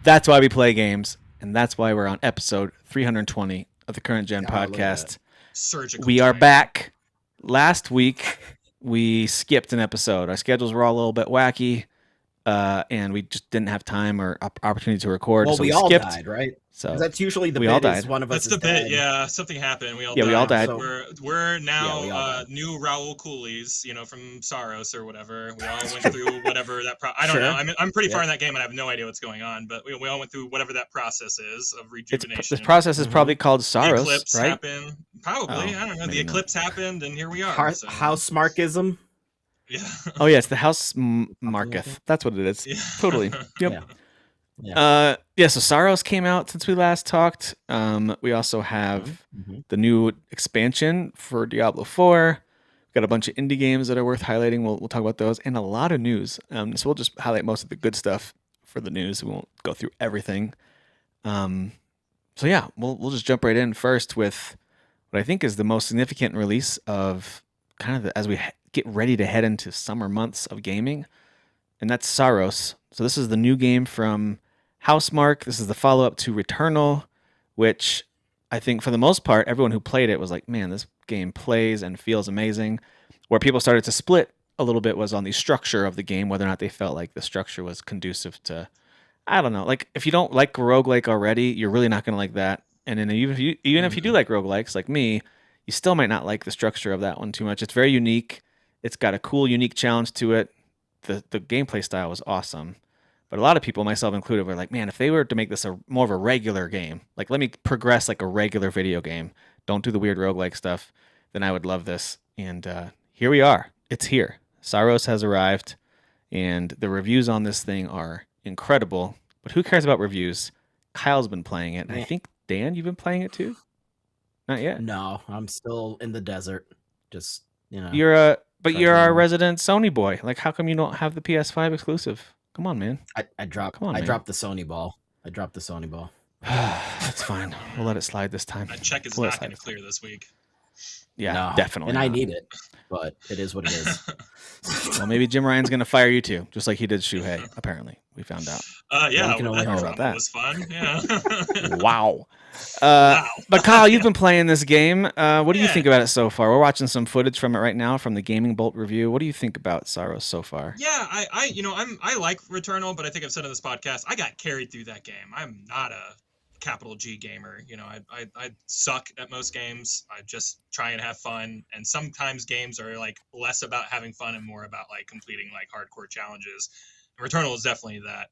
That's why we play games, and that's why we're on episode 320 of the Current Gen Oh, look at podcast. Surgical We are timing. back. Last week, we skipped an episode. Our schedules were all a little bit wacky, and we just didn't have time or opportunity to record, Well, so we we all skipped. died, right? So That's usually the we all bit is died. one of us That's is the bit, dead. yeah. Something happened. We all Yeah, died. we all died. So- We're now Yeah, we all died. new Raul Coolies, from Saros or whatever. We all went through whatever that. I don't Sure. know. I'm pretty far Yep. in that game and I have no idea what's going on. But we all went through whatever that process is of rejuvenation. This process is probably called The Saros, eclipse right? happened. Probably. Oh, I don't know. The maybe not. eclipse happened, and here we are. So, Housemarquism. yeah. Oh yeah, it's the Housemarque. That's what it is. Yeah. Totally. Yep. Yeah. So Saros came out since we last talked. We also have Mhm. the new expansion for Diablo 4. We've got a bunch of indie games that are worth highlighting. We'll talk about those and a lot of news. So we'll just highlight most of the good stuff for the news. We won't go through everything. So yeah, we'll just jump right in first with what I think is the most significant release of kind of as we get ready to head into summer months of gaming, and that's Saros. So this is the new game from Housemarque. This is the follow-up to Returnal, which I think for the most part, everyone who played it was like, man, this game plays and feels amazing. Where people started to split a little bit was on the structure of the game, whether or not they felt like the structure was conducive to, I don't know, like if you don't like roguelike already, you're really not going to like that. And then even if you do like roguelikes like me, you still might not like the structure of that one too much. It's very unique. It's got a cool, unique challenge to it. The gameplay style was awesome. But a lot of people, myself included, were like, man, if they were to make this more of a regular game, like let me progress like a regular video game, don't do the weird roguelike stuff, then I would love this. And here we are. It's here. Saros has arrived, and the reviews on this thing are incredible. But who cares about reviews? Kyle's been playing it. And I think, Dan, you've been playing it too? Not yet. No, I'm still in the desert. Just, You're our on. resident Sony boy. Like, how come you don't have the PS5 exclusive? Come on, man. I dropped the Sony ball. That's fine. We'll let it slide this time. That check is We'll let not it going to slide. clear this week. Yeah, No, definitely. And not. I need it, but it is what it is. Well, maybe Jim Ryan's going to fire you too, just like he did Shuhei, apparently. We found out. Yeah, can well, only that hope. About that. was fun. Yeah. Wow. Wow. But Kyle, you've been playing this game. What do you Yeah. think about it so far? We're watching some footage from it right now from the Gaming Bolt review. What do you think about Saros so far? Yeah, I like Returnal, but I think I've said on this podcast, I got carried through that game. I'm not a capital G gamer. I suck at most games. I just try and have fun, and sometimes games are like less about having fun and more about like completing like hardcore challenges. And Returnal is definitely that.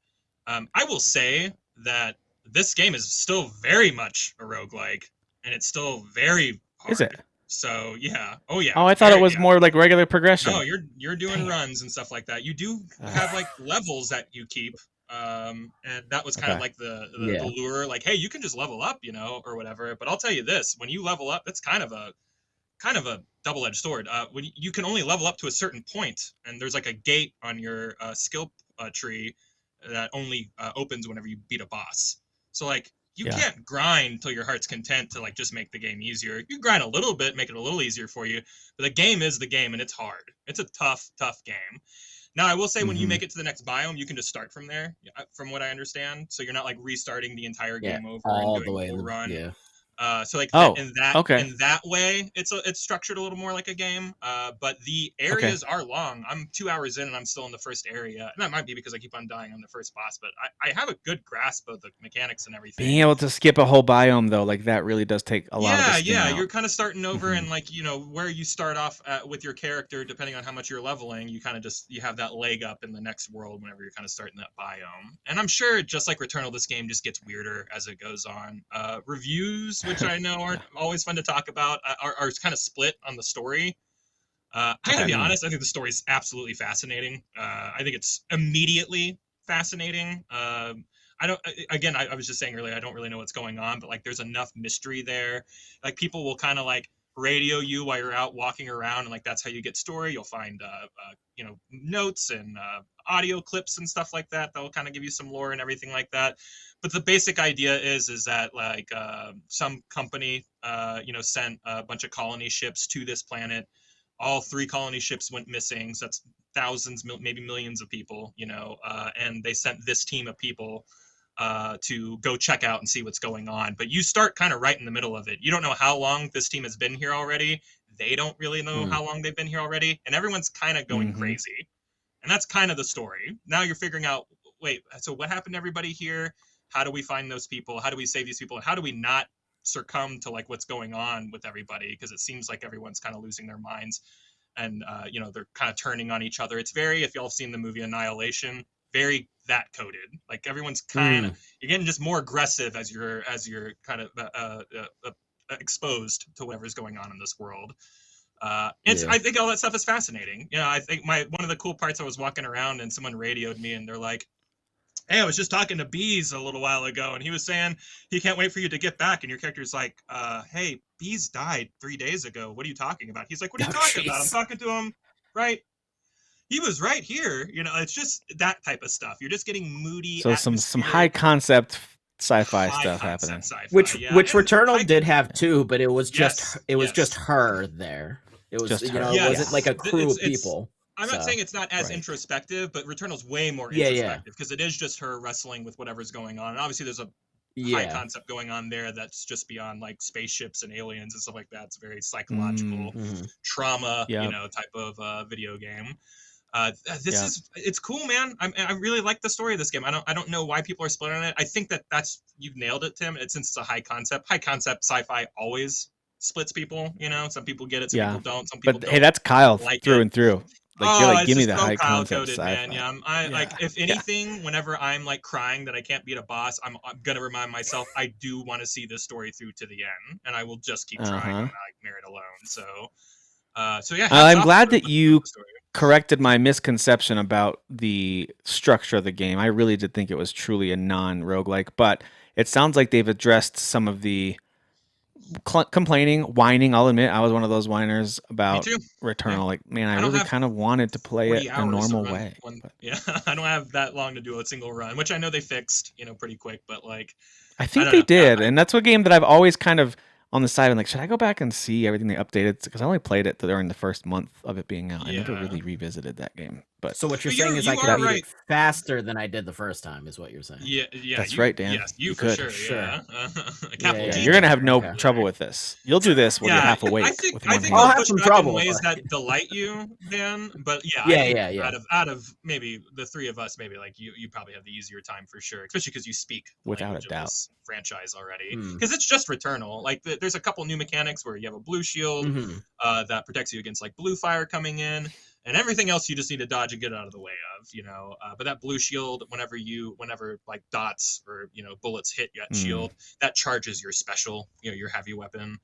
I will say that this game is still very much a roguelike, and it's still very hard. Is it? So yeah. Oh yeah. Oh, I thought it was yeah. more like regular progression. No, you're doing runs and stuff like that. You do have like levels that you keep, and that was kind of like the lure. Like, hey, you can just level up, or whatever. But I'll tell you this: when you level up, that's kind of a double-edged sword. When you can only level up to a certain point, and there's like a gate on your skill tree that only opens whenever you beat a boss. So like you can't grind till your heart's content to like just make the game easier. You grind a little bit, make it a little easier for you, but the game is the game, and it's hard. It's a tough game. Now I will say when you make it to the next biome, you can just start from there, from what I understand. So you're not like restarting the entire game over all and doing the way a full run. Yeah. So like in that way, it's structured a little more like a game. But the areas are long. I'm 2 hours in and I'm still in the first area, and that might be because I keep on dying on the first boss. But I have a good grasp of the mechanics and everything. Being able to skip a whole biome though, like that really does take a lot of the sting out. You're kind of starting over, and like where you start off with your character, depending on how much you're leveling, you kind of you have that leg up in the next world whenever you're kind of starting that biome. And I'm sure just like Returnal, this game just gets weirder as it goes on. Reviews, which I know aren't always fun to talk about, are kind of split on the story. I gotta be honest, I think the story's absolutely fascinating. I think it's immediately fascinating. I was just saying earlier, I don't really know what's going on, but like there's enough mystery there. Like people will kind of like radio you while you're out walking around, and like that's how you get story. You'll find notes and audio clips and stuff like that that'll kind of give you some lore and everything like that. But the basic idea is that like some company sent a bunch of colony ships to this planet. All 3 colony ships went missing, so that's thousands, maybe millions of people, and they sent this team of people to go check out and see what's going on. But you start kind of right in the middle of it. You don't know how long this team has been here already. They don't really know how long they've been here already, and everyone's kind of going crazy. And that's kind of the story. Now you're figuring out, wait, so what happened to everybody here? How do we find those people? How do we save these people? And how do we not succumb to like what's going on with everybody? Because it seems like everyone's kind of losing their minds, and they're kind of turning on each other. It's very, if y'all have seen the movie Annihilation, very that coded. Like everyone's kind of, you're getting just more aggressive as you're kind of exposed to whatever's going on in this world. I think all that stuff is fascinating. I think one of the cool parts, I was walking around and someone radioed me and they're like, hey, I was just talking to Bees a little while ago and he was saying he can't wait for you to get back. And your character's like, hey, Bees died 3 days ago. What are you talking about? He's like, what are you talking about? I'm talking to him, right? He was right here. It's just that type of stuff. You're just getting moody. So some high concept sci-fi stuff happening. Which Returnal did have too, but it was just just her there. It was it wasn't like a crew of people. I'm not saying it's not as introspective, but Returnal's way more introspective because it is just her wrestling with whatever's going on. And obviously there's a high concept going on there that's just beyond like spaceships and aliens and stuff like that. It's a very psychological trauma, type of video game. It's cool, man. I really like the story of this game. I don't know why people are splitting it. I think that's you've nailed it, Tim. Since it's a high concept sci-fi always splits people. Some people get it, some people don't. Some people don't. Hey, that's Kyle like through it. and through. Like, you're like, give me the high Kyle concept coded, sci-fi. man. Like, if anything, whenever I'm like crying that I can't beat a boss, I'm gonna remind myself I do want to see this story through to the end, and I will just keep trying. I'm not like married alone, so yeah. I'm glad that you corrected my misconception about the structure of the game. I really did think it was truly a non-roguelike, but it sounds like they've addressed some of the complaining, whining. I'll admit, I was one of those whiners about Returnal. Yeah. Like, man, I really kind of wanted to play it a normal way. I don't have that long to do a single run, which I know they fixed, pretty quick. But like, I think they did, and that's a game that I've always kind of on the side. I'm like, should I go back and see everything they updated? Because I only played it during the first month of it being out. I never really revisited that game. But so what you're saying is I could beat it faster than I did the first time, is what you're saying. Yeah, that's right, Dan. Yes, you for could. Sure. You're gonna have no trouble with this. You'll do this when you're half awake. I think I'll have some trouble in ways that delight you, Dan. But Out of maybe the three of us, maybe like you probably have the easier time for sure, especially because you speak without a doubt this franchise already. Because it's just Returnal. Like there's a couple new mechanics where you have a blue shield that protects you against like blue fire coming in. And everything else you just need to dodge and get out of the way of, But that blue shield, whenever like dots or bullets hit that shield, that charges your special, your heavy weapon.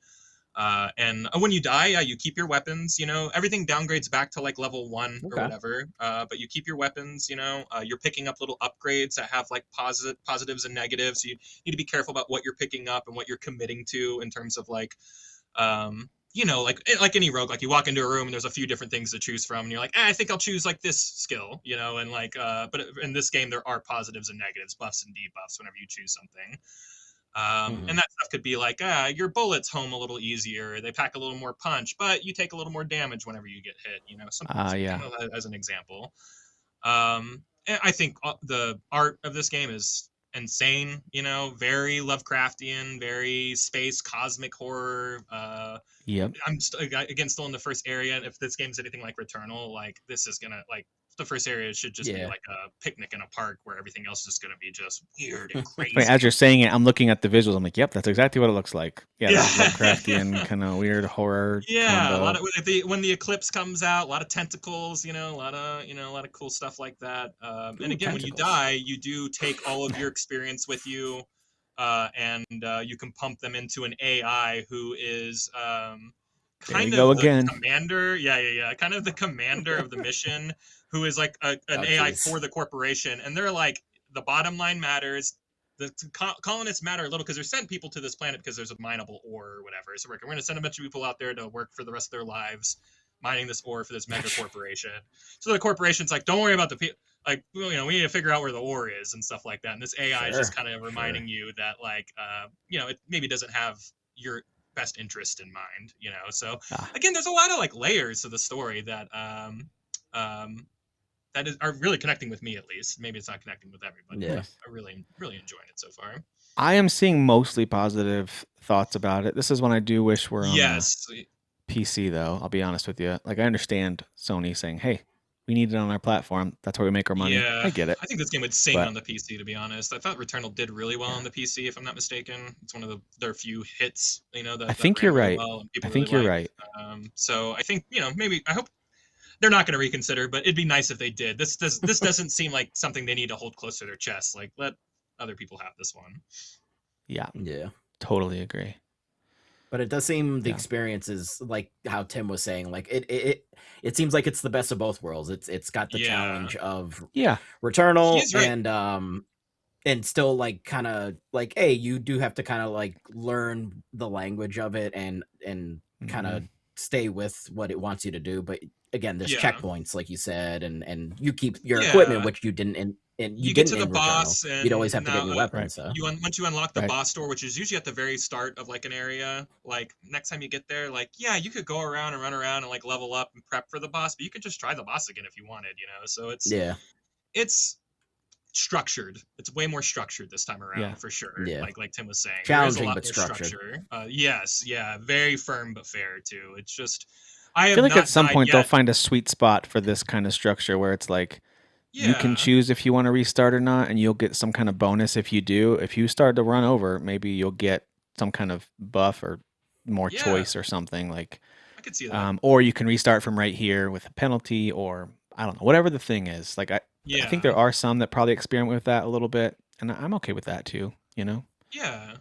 And when you die, you keep your weapons. Everything downgrades back to like level 1 or whatever. But you keep your weapons. You're picking up little upgrades that have like positives and negatives. So you need to be careful about what you're picking up and what you're committing to in terms of like. Like any rogue, like you walk into a room and there's a few different things to choose from, and you're like, I think I'll choose like this skill, and like, but in this game there are positives and negatives, buffs and debuffs whenever you choose something. And that stuff could be like, your bullets home a little easier, they pack a little more punch, but you take a little more damage whenever you get hit, something as an example. I think the art of this game is insane, very Lovecraftian, very space cosmic horror. I'm again still in the first area. If this game's anything like Returnal, like this is gonna like the first area should just be like a picnic in a park where everything else is just gonna be just weird and crazy. Wait, as you're saying it, I'm looking at the visuals. I'm like, yep, that's exactly what it looks like. Lovecraftian kind of weird horror. Yeah, combo. A lot of when the eclipse comes out, a lot of tentacles. A lot of cool stuff like that. And again, tentacles. When you die, you do take all of your experience with you, and you can pump them into an AI who is kind of the commander. Kind of the commander of the mission, who is like an AI for the corporation, and they're like, the bottom line matters. The colonists matter a little because they're sending people to this planet because there's a mineable ore or whatever. So we're going to send a bunch of people out there to work for the rest of their lives, mining this ore for this mega corporation. So the corporation's like, don't worry about the people. Like, we need to figure out where the ore is and stuff like that. And this AI is just kind of reminding you that, like, it maybe doesn't have your best interest in mind, So again, there's a lot of like layers to the story that are really connecting with me, at least. Maybe it's not connecting with everybody, Yeah. but I'm really enjoying it so far. I am seeing mostly positive thoughts about it. This is one I do wish were on the Yes. PC, though. I'll be honest with you. Like, I understand Sony saying, "Hey, we need it on our platform. That's where we make our money." Yeah, I get it. I think this game would sing But on the PC, to be honest. I thought Returnal did really well on the PC, if I'm not mistaken. It's one of their few hits, I that think ran you're really right. well and I people really think you're liked. right. So I think, maybe I hope they're not going to reconsider, but it'd be nice if they did. This doesn't seem like something they need to hold close to their chest. Like, let other people have this one. Yeah. Yeah. Totally agree. But it does seem the experience is like how Tim was saying. Like it seems like it's the best of both worlds. It's got the challenge of Returnal He's right. and still like kind of like, hey, you do have to kind of like learn the language of it and kind of stay with what it wants you to do. But again, there's checkpoints, like you said, and you keep your equipment, which you didn't and you get didn't to the in boss, Returnal. and You'd always have to get now new weapons. So once you unlock the boss door, which is usually at the very start of like an area, like next time you get there, like you could go around and run around and like level up and prep for the boss, but you could just try the boss again if you wanted, So it's structured. It's way more structured this time around, for sure. Yeah. Like Tim was saying, challenging there is a lot but more structured. structure. Yes, very firm but fair too. It's just I feel like at some point they'll find a sweet spot for this kind of structure where it's like you can choose if you want to restart or not, and you'll get some kind of bonus if you do. If you start to run over, maybe you'll get some kind of buff or more choice or something. Like, I could see that. Or you can restart from right here with a penalty, or I don't know, whatever the thing is. Like I think there are some that probably experiment with that a little bit, and I'm okay with that too. Yeah.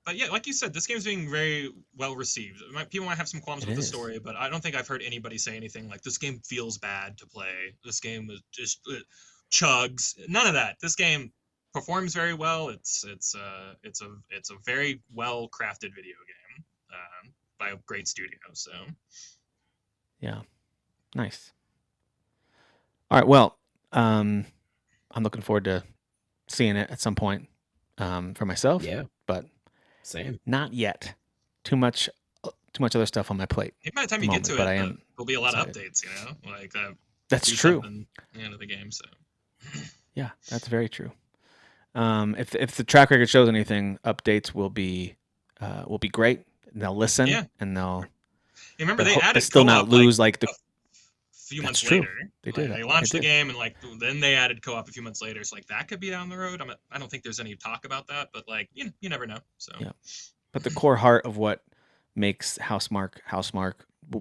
But yeah, like you said, this game's being very well received. People might have some qualms with the story, but I don't think I've heard anybody say anything like this game feels bad to play. This game is just chugs. None of that. This game performs very well. It's a very well crafted video game by a great studio. So yeah, nice. All right, well, I'm looking forward to seeing it at some point for myself. Yeah, but same. Not yet. Too much other stuff on my plate. Maybe by the time you get to it, there'll be a lot of updates. Like that's true. At the end of the game, so yeah, that's very true. If the track record shows anything, updates will be great. And they'll listen and they'll. Remember, they added still not lose like the. Few months later, they did. They launched the game, and then they added co-op a few months later. So that could be down the road. I don't think there's any talk about that, but you never know. So yeah, but the core heart of what makes Housemarque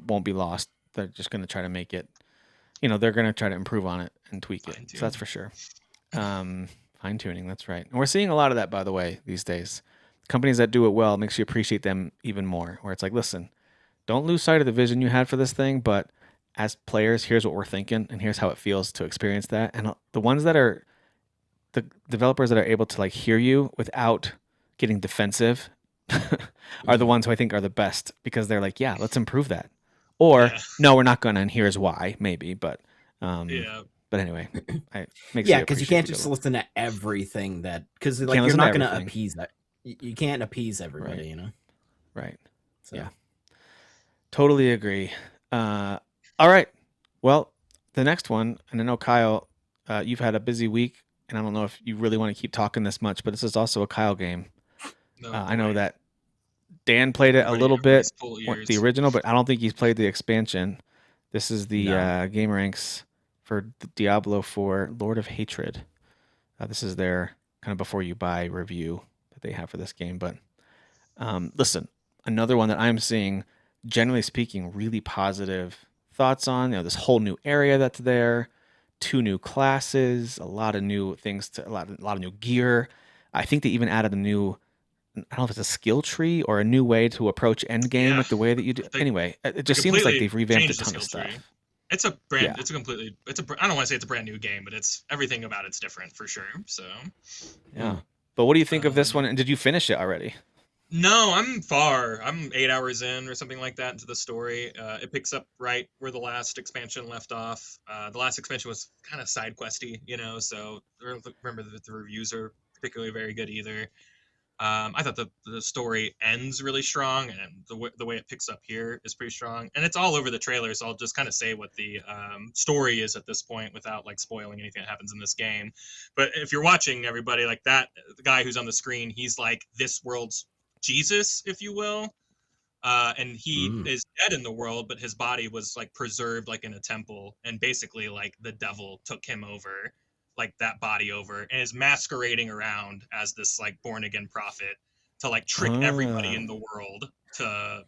won't be lost. They're just going to try to make it. They're going to try to improve on it and tweak it. So that's for sure. Fine tuning. That's right. And we're seeing a lot of that, by the way, these days. Companies that do it well makes you appreciate them even more. Where it's like, listen, don't lose sight of the vision you had for this thing, but as players, here's what we're thinking, and here's how it feels to experience that. And the ones that are the developers that are able to hear you without getting defensive are the ones who I think are the best, because they're like, yeah, let's improve that. Or no, we're not gonna, and here's why, maybe. But but anyway, because you can't just listen to everything because you're not gonna appease that. You can't appease everybody, Right. So. Yeah. Totally agree. All right. Well, the next one, and I know Kyle, you've had a busy week, and I don't know if you really want to keep talking this much, but this is also a Kyle game. I know that Dan played it a little bit, the original, but I don't think he's played the expansion. This is the game ranks for Diablo IV Lord of Hatred. This is their kind of before you buy review that they have for this game. But listen, another one that I'm seeing, generally speaking, really positive thoughts on. This whole new area that's there, 2 new classes, a lot of new things, a lot of new gear. I think they even added a new, I don't know if it's a skill tree or a new way to approach end game with the way that you do. Anyway, it just seems like they've revamped a ton of stuff. It's a brand. It's a completely. I don't want to say it's a brand new game, but it's everything about it's different for sure. So yeah. But what do you think of this one? And did you finish it already? No, I'm far. I'm 8 hours in or something like that into the story. It picks up right where the last expansion left off. The last expansion was kind of side questy, so remember that the reviews are particularly very good either. I thought the story ends really strong, and the way it picks up here is pretty strong. And it's all over the trailer, so I'll just kind of say what the story is at this point without like spoiling anything that happens in this game. But if you're watching, everybody, like that, the guy who's on the screen, he's like this world's Jesus, if you will. And he is dead in the world, but his body was like preserved like in a temple, and basically like the devil took him over, like that body over, and is masquerading around as this like born again prophet to like trick everybody in the world to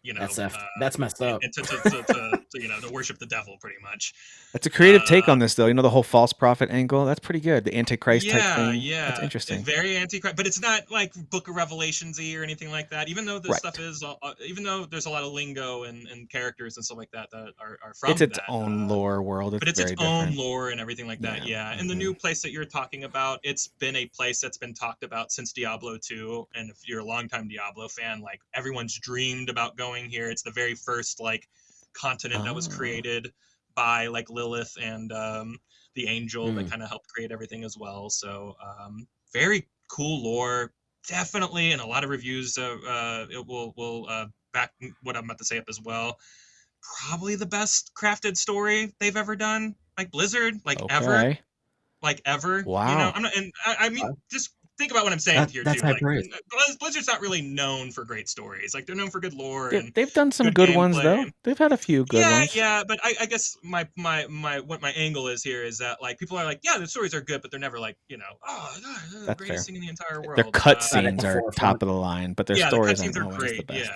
that's messed up. and to worship the devil pretty much. That's a creative take on this, though. You know, the whole false prophet angle. That's pretty good. The Antichrist type thing. Yeah, That's interesting. Very Antichrist, but it's not like Book of Revelations-y or anything like that. Even though this stuff is, even though there's a lot of lingo and characters and stuff like that that are from it's its own lore world. But it's its different. own lore and everything like that. Yeah. And the new place that you're talking about, it's been a place that's been talked about since Diablo 2. And if you're a longtime Diablo fan, like everyone's dreamed about going here. It's the very first like continent that was created by like Lilith and the angel that kind of helped create everything as well. So very cool lore, definitely, and a lot of reviews it will back what I'm about to say up as well. Probably the best crafted story they've ever done, like Blizzard, ever. Wow. You know, I'm not, and I mean, just think about what I'm saying here that's too. Like, praise. Blizzard's not really known for great stories. Like, they're known for good lore. They've done some good ones though. They've had a few good ones. Yeah, but I guess my what my angle is here is that like people are like, yeah, the stories are good, but they're never like, you know, oh, God, the greatest thing in the entire world. Their cutscenes are top of the line, but their stories aren't always great. The best.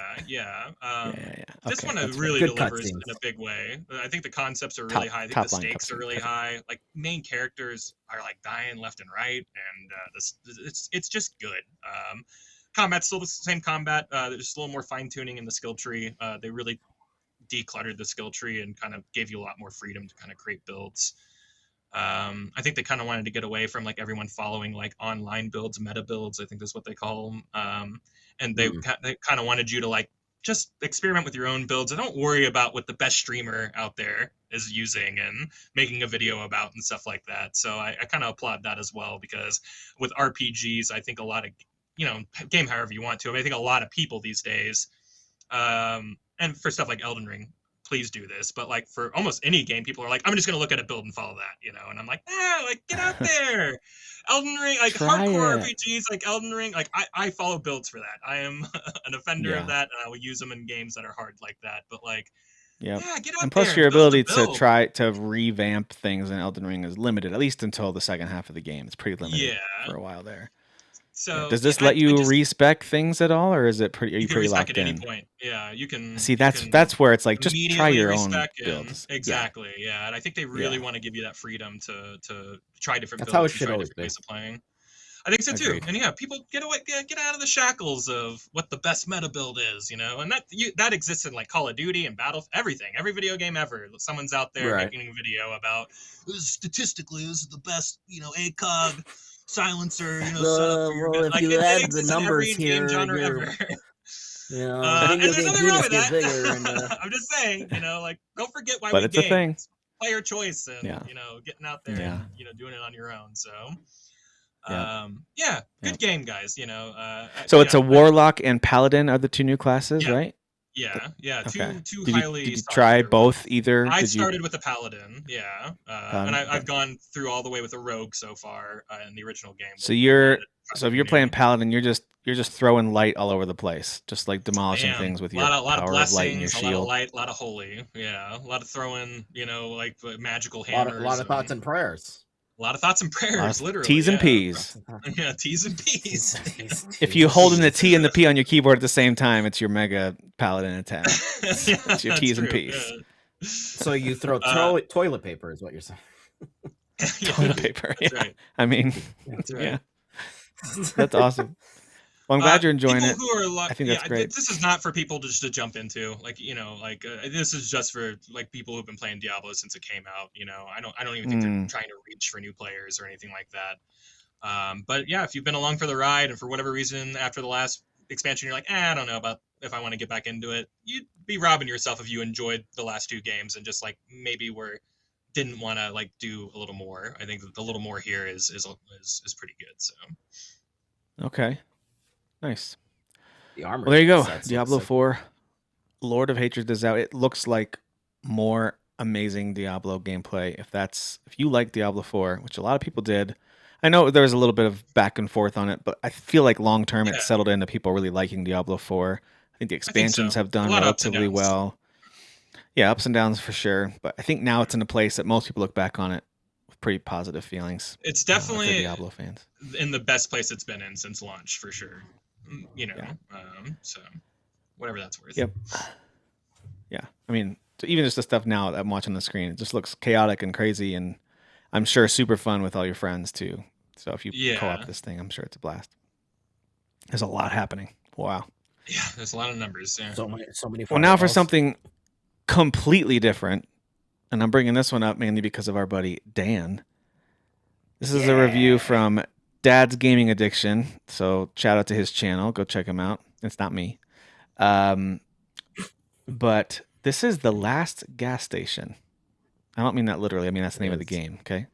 This one really delivers in a big way. I think the concepts are really high. I think the stakes are really high. Like main characters are like dying left and right, and it's just good. Combat's still the same combat. There's just a little more fine tuning in the skill tree. They really decluttered the skill tree and kind of gave you a lot more freedom to kind of create builds. I think they kind of wanted to get away from like everyone following like online builds, meta builds, I think that's what they call them. And they kind of wanted you to like just experiment with your own builds and don't worry about what the best streamer out there is using and making a video about and stuff like that. So I kind of applaud that as well, because with RPGs, I think a lot of, game however you want to. I mean, I think a lot of people these days, and for stuff like Elden Ring, please do this. But like for almost any game, people are like, I'm just going to look at a build and follow that, And I'm like, get out there. Elden Ring, like hardcore RPGs like Elden Ring, like I follow builds for that. I am an offender of that, and I will use them in games that are hard like that. But like, get out there. And plus your ability to try to revamp things in Elden Ring is limited, at least until the second half of the game. It's pretty limited for a while there. So does this let you respec things at all, or is it pretty? Are you pretty locked in? At any point. Yeah, you can. See, that's where it's like just try your own builds. Exactly. Yeah, and I think they really want to give you that freedom to try different builds. That's how it should always be. Ways of playing. I think so too. And people get out of the shackles of what the best meta build is, and that exists in like Call of Duty and everything, every video game ever. Someone's out there making a video about statistically this is the best, ACOG silencer, setup for your well, if like, you add the numbers here, I think you'll get Venus get bigger. And, I'm just saying, like don't forget why but we it's a thing. It's player choice and getting out there and doing it on your own. So good game, guys. So it's a warlock and paladin are the two new classes, right? Yeah. Okay. Two did highly. Did you try both either? I started with a paladin, and I've gone through all the way with a rogue so far in the original game. So if you're playing paladin, you're just throwing light all over the place, just like demolishing things with your power of light and your shield. A lot of light, a lot of holy, a lot of throwing, like magical hammers. A lot of thoughts and prayers. A lot of thoughts and prayers, literally. T's and P's. Yeah, T's and P's. If you hold in the T and the P on your keyboard at the same time, it's your mega paladin attack. It's your T's and P's. Yeah. So you throw toilet paper is what you're saying. Toilet paper, right. I mean, that's right. That's awesome. Well, I'm glad you're enjoying it. I think that's great. This is not for people to jump into. This is just for like people who've been playing Diablo since it came out. I don't even think they're trying to reach for new players or anything like that. But yeah, if you've been along for the ride and for whatever reason after the last expansion, you're like, I don't know about if I want to get back into it. You'd be robbing yourself if you enjoyed the last two games and just like maybe didn't want to like do a little more. I think the little more here is pretty good. So. Okay. Nice. The armor. Well, there you go. sets look Diablo sick. 4, Lord of Hatred is out. It looks like more amazing Diablo gameplay. If you like Diablo 4, which a lot of people did, I know there was a little bit of back and forth on it, but I feel like long term it's Yeah. settled into people really liking Diablo 4. I think the I think so. expansions have A done lot of ups and relatively downs. well. Yeah, ups and downs for sure. But I think now it's in a place that most people look back on it with pretty positive feelings. It's if they're definitely Diablo fans. in the best place it's been in since launch, for sure. You know, Yeah. So whatever that's worth. Yep. Yeah. I mean, even just the stuff now that I'm watching on the screen, it just looks chaotic and crazy, and I'm sure super fun with all your friends too. So if you co-op Yeah. this thing, I'm sure it's a blast. There's a lot happening. Wow. Yeah, there's a lot of numbers. Yeah. So many. Well, now for fireballs. something completely different, and I'm bringing this one up mainly because of our buddy Dan. This is a review from Dad's Gaming Addiction. So shout out to his channel. Go check him out. It's not me. But this is the last gas station. I don't mean that literally. I mean that's the name of the game. Okay.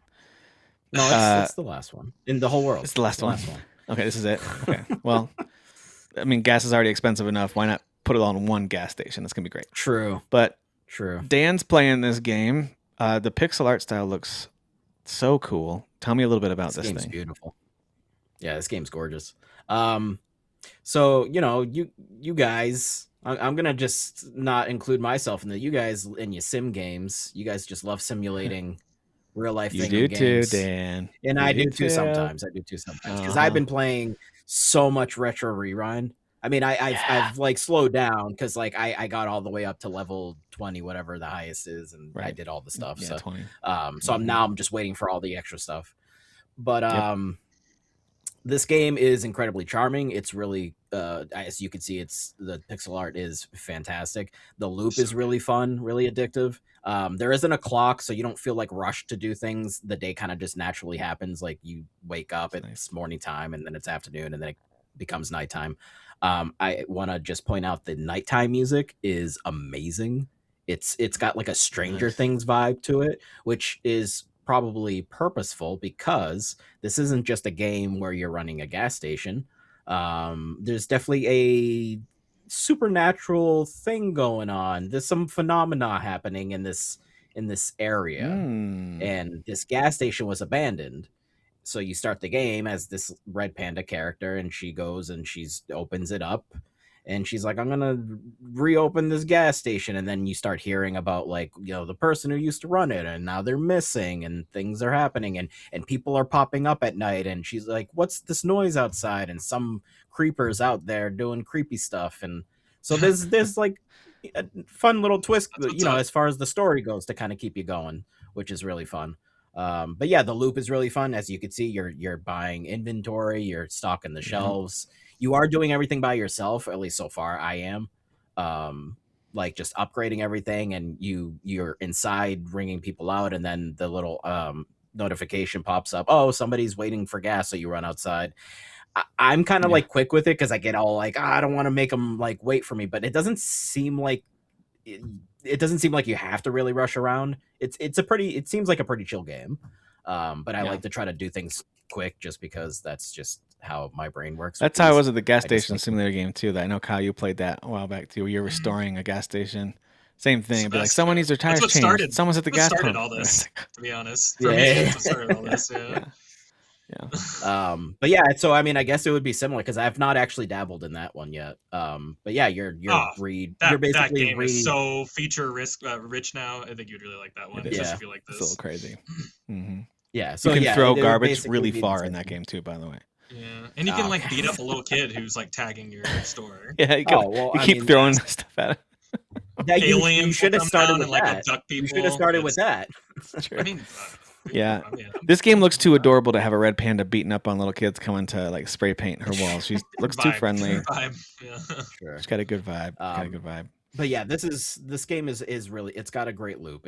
No, it's the last one in the whole world. It's the last one. Okay, this is it. Okay. Well, I mean, gas is already expensive enough. Why not put it on one gas station? It's gonna be great. True. But True. Dan's playing this game. The pixel art style looks so cool. Tell me a little bit about this game's thing. beautiful. Yeah, this game's gorgeous. So you guys, I'm gonna just not include myself in that. You guys in your sim games, you guys just love simulating real life You things do in games. too, Dan. And you I do too sometimes. Because I've been playing so much retro rerun. I mean, I've like slowed down because like I got all the way up to level 20, whatever the highest is, and I did all the stuff. Yeah, so 20. so I'm just waiting for all the extra stuff. But Yep. this game is incredibly charming. It's really as you can see, it's the pixel art is fantastic. The loop is really fun, really addictive. There isn't a clock, so you don't feel like rushed to do things. The day kind of just naturally happens. Like you wake up, it's morning time, and then it's afternoon, and then it becomes nighttime. I want to just point out the nighttime music is amazing. It's got like a Stranger Things vibe to it, which is probably purposeful because this isn't just a game where you're running a gas station. There's definitely a supernatural thing going on. There's some phenomena happening in this area, and this gas station was abandoned. So you start the game as this red panda character, and she goes and opens it up, and she's like, I'm gonna reopen this gas station. And then you start hearing about like, the person who used to run it, and now they're missing, and things are happening, and people are popping up at night, and she's like, what's this noise outside? And some creepers out there doing creepy stuff. And so there's like a fun little twist, as far as the story goes, to kind of keep you going, which is really fun. But yeah, the loop is really fun. As you can see, you're buying inventory, you're stocking the shelves. You are doing everything by yourself, at least so far I am. Like just upgrading everything, and you're inside ringing people out, and then the little notification pops up, oh, somebody's waiting for gas, so you run outside. I'm kind of like quick with it because I get all like, I don't want to make them like wait for me, but it doesn't seem like it doesn't seem like you have to really rush around. It seems like a pretty chill game. But I like to try to do things quick just because that's just how my brain works. That's how I was at the gas station simulator game too. That I know, Kyle, you played that a while back too. You're restoring a gas station. Same thing. It'd be like, someone needs their tires changed. Someone's at the gas pump. Started all this, to be honest. For me, it started all this. Yeah. But yeah, so I mean, I guess it would be similar because I've not actually dabbled in that one yet. But yeah, you're basically that game is so feature rich now. I think you'd really like that one. Just if you like this. It's a little crazy. Yeah, so you can throw garbage really far in that game too, by the way. Yeah, and you can like beat up a little kid who's like tagging your store. Yeah, you keep throwing stuff at it. You should have started with that. You should have started with that. I mean, this game looks too adorable to have a red panda beating up on little kids coming to like spray paint her walls. She looks too friendly. She's got a good vibe. But yeah, this game is really, it's got a great loop.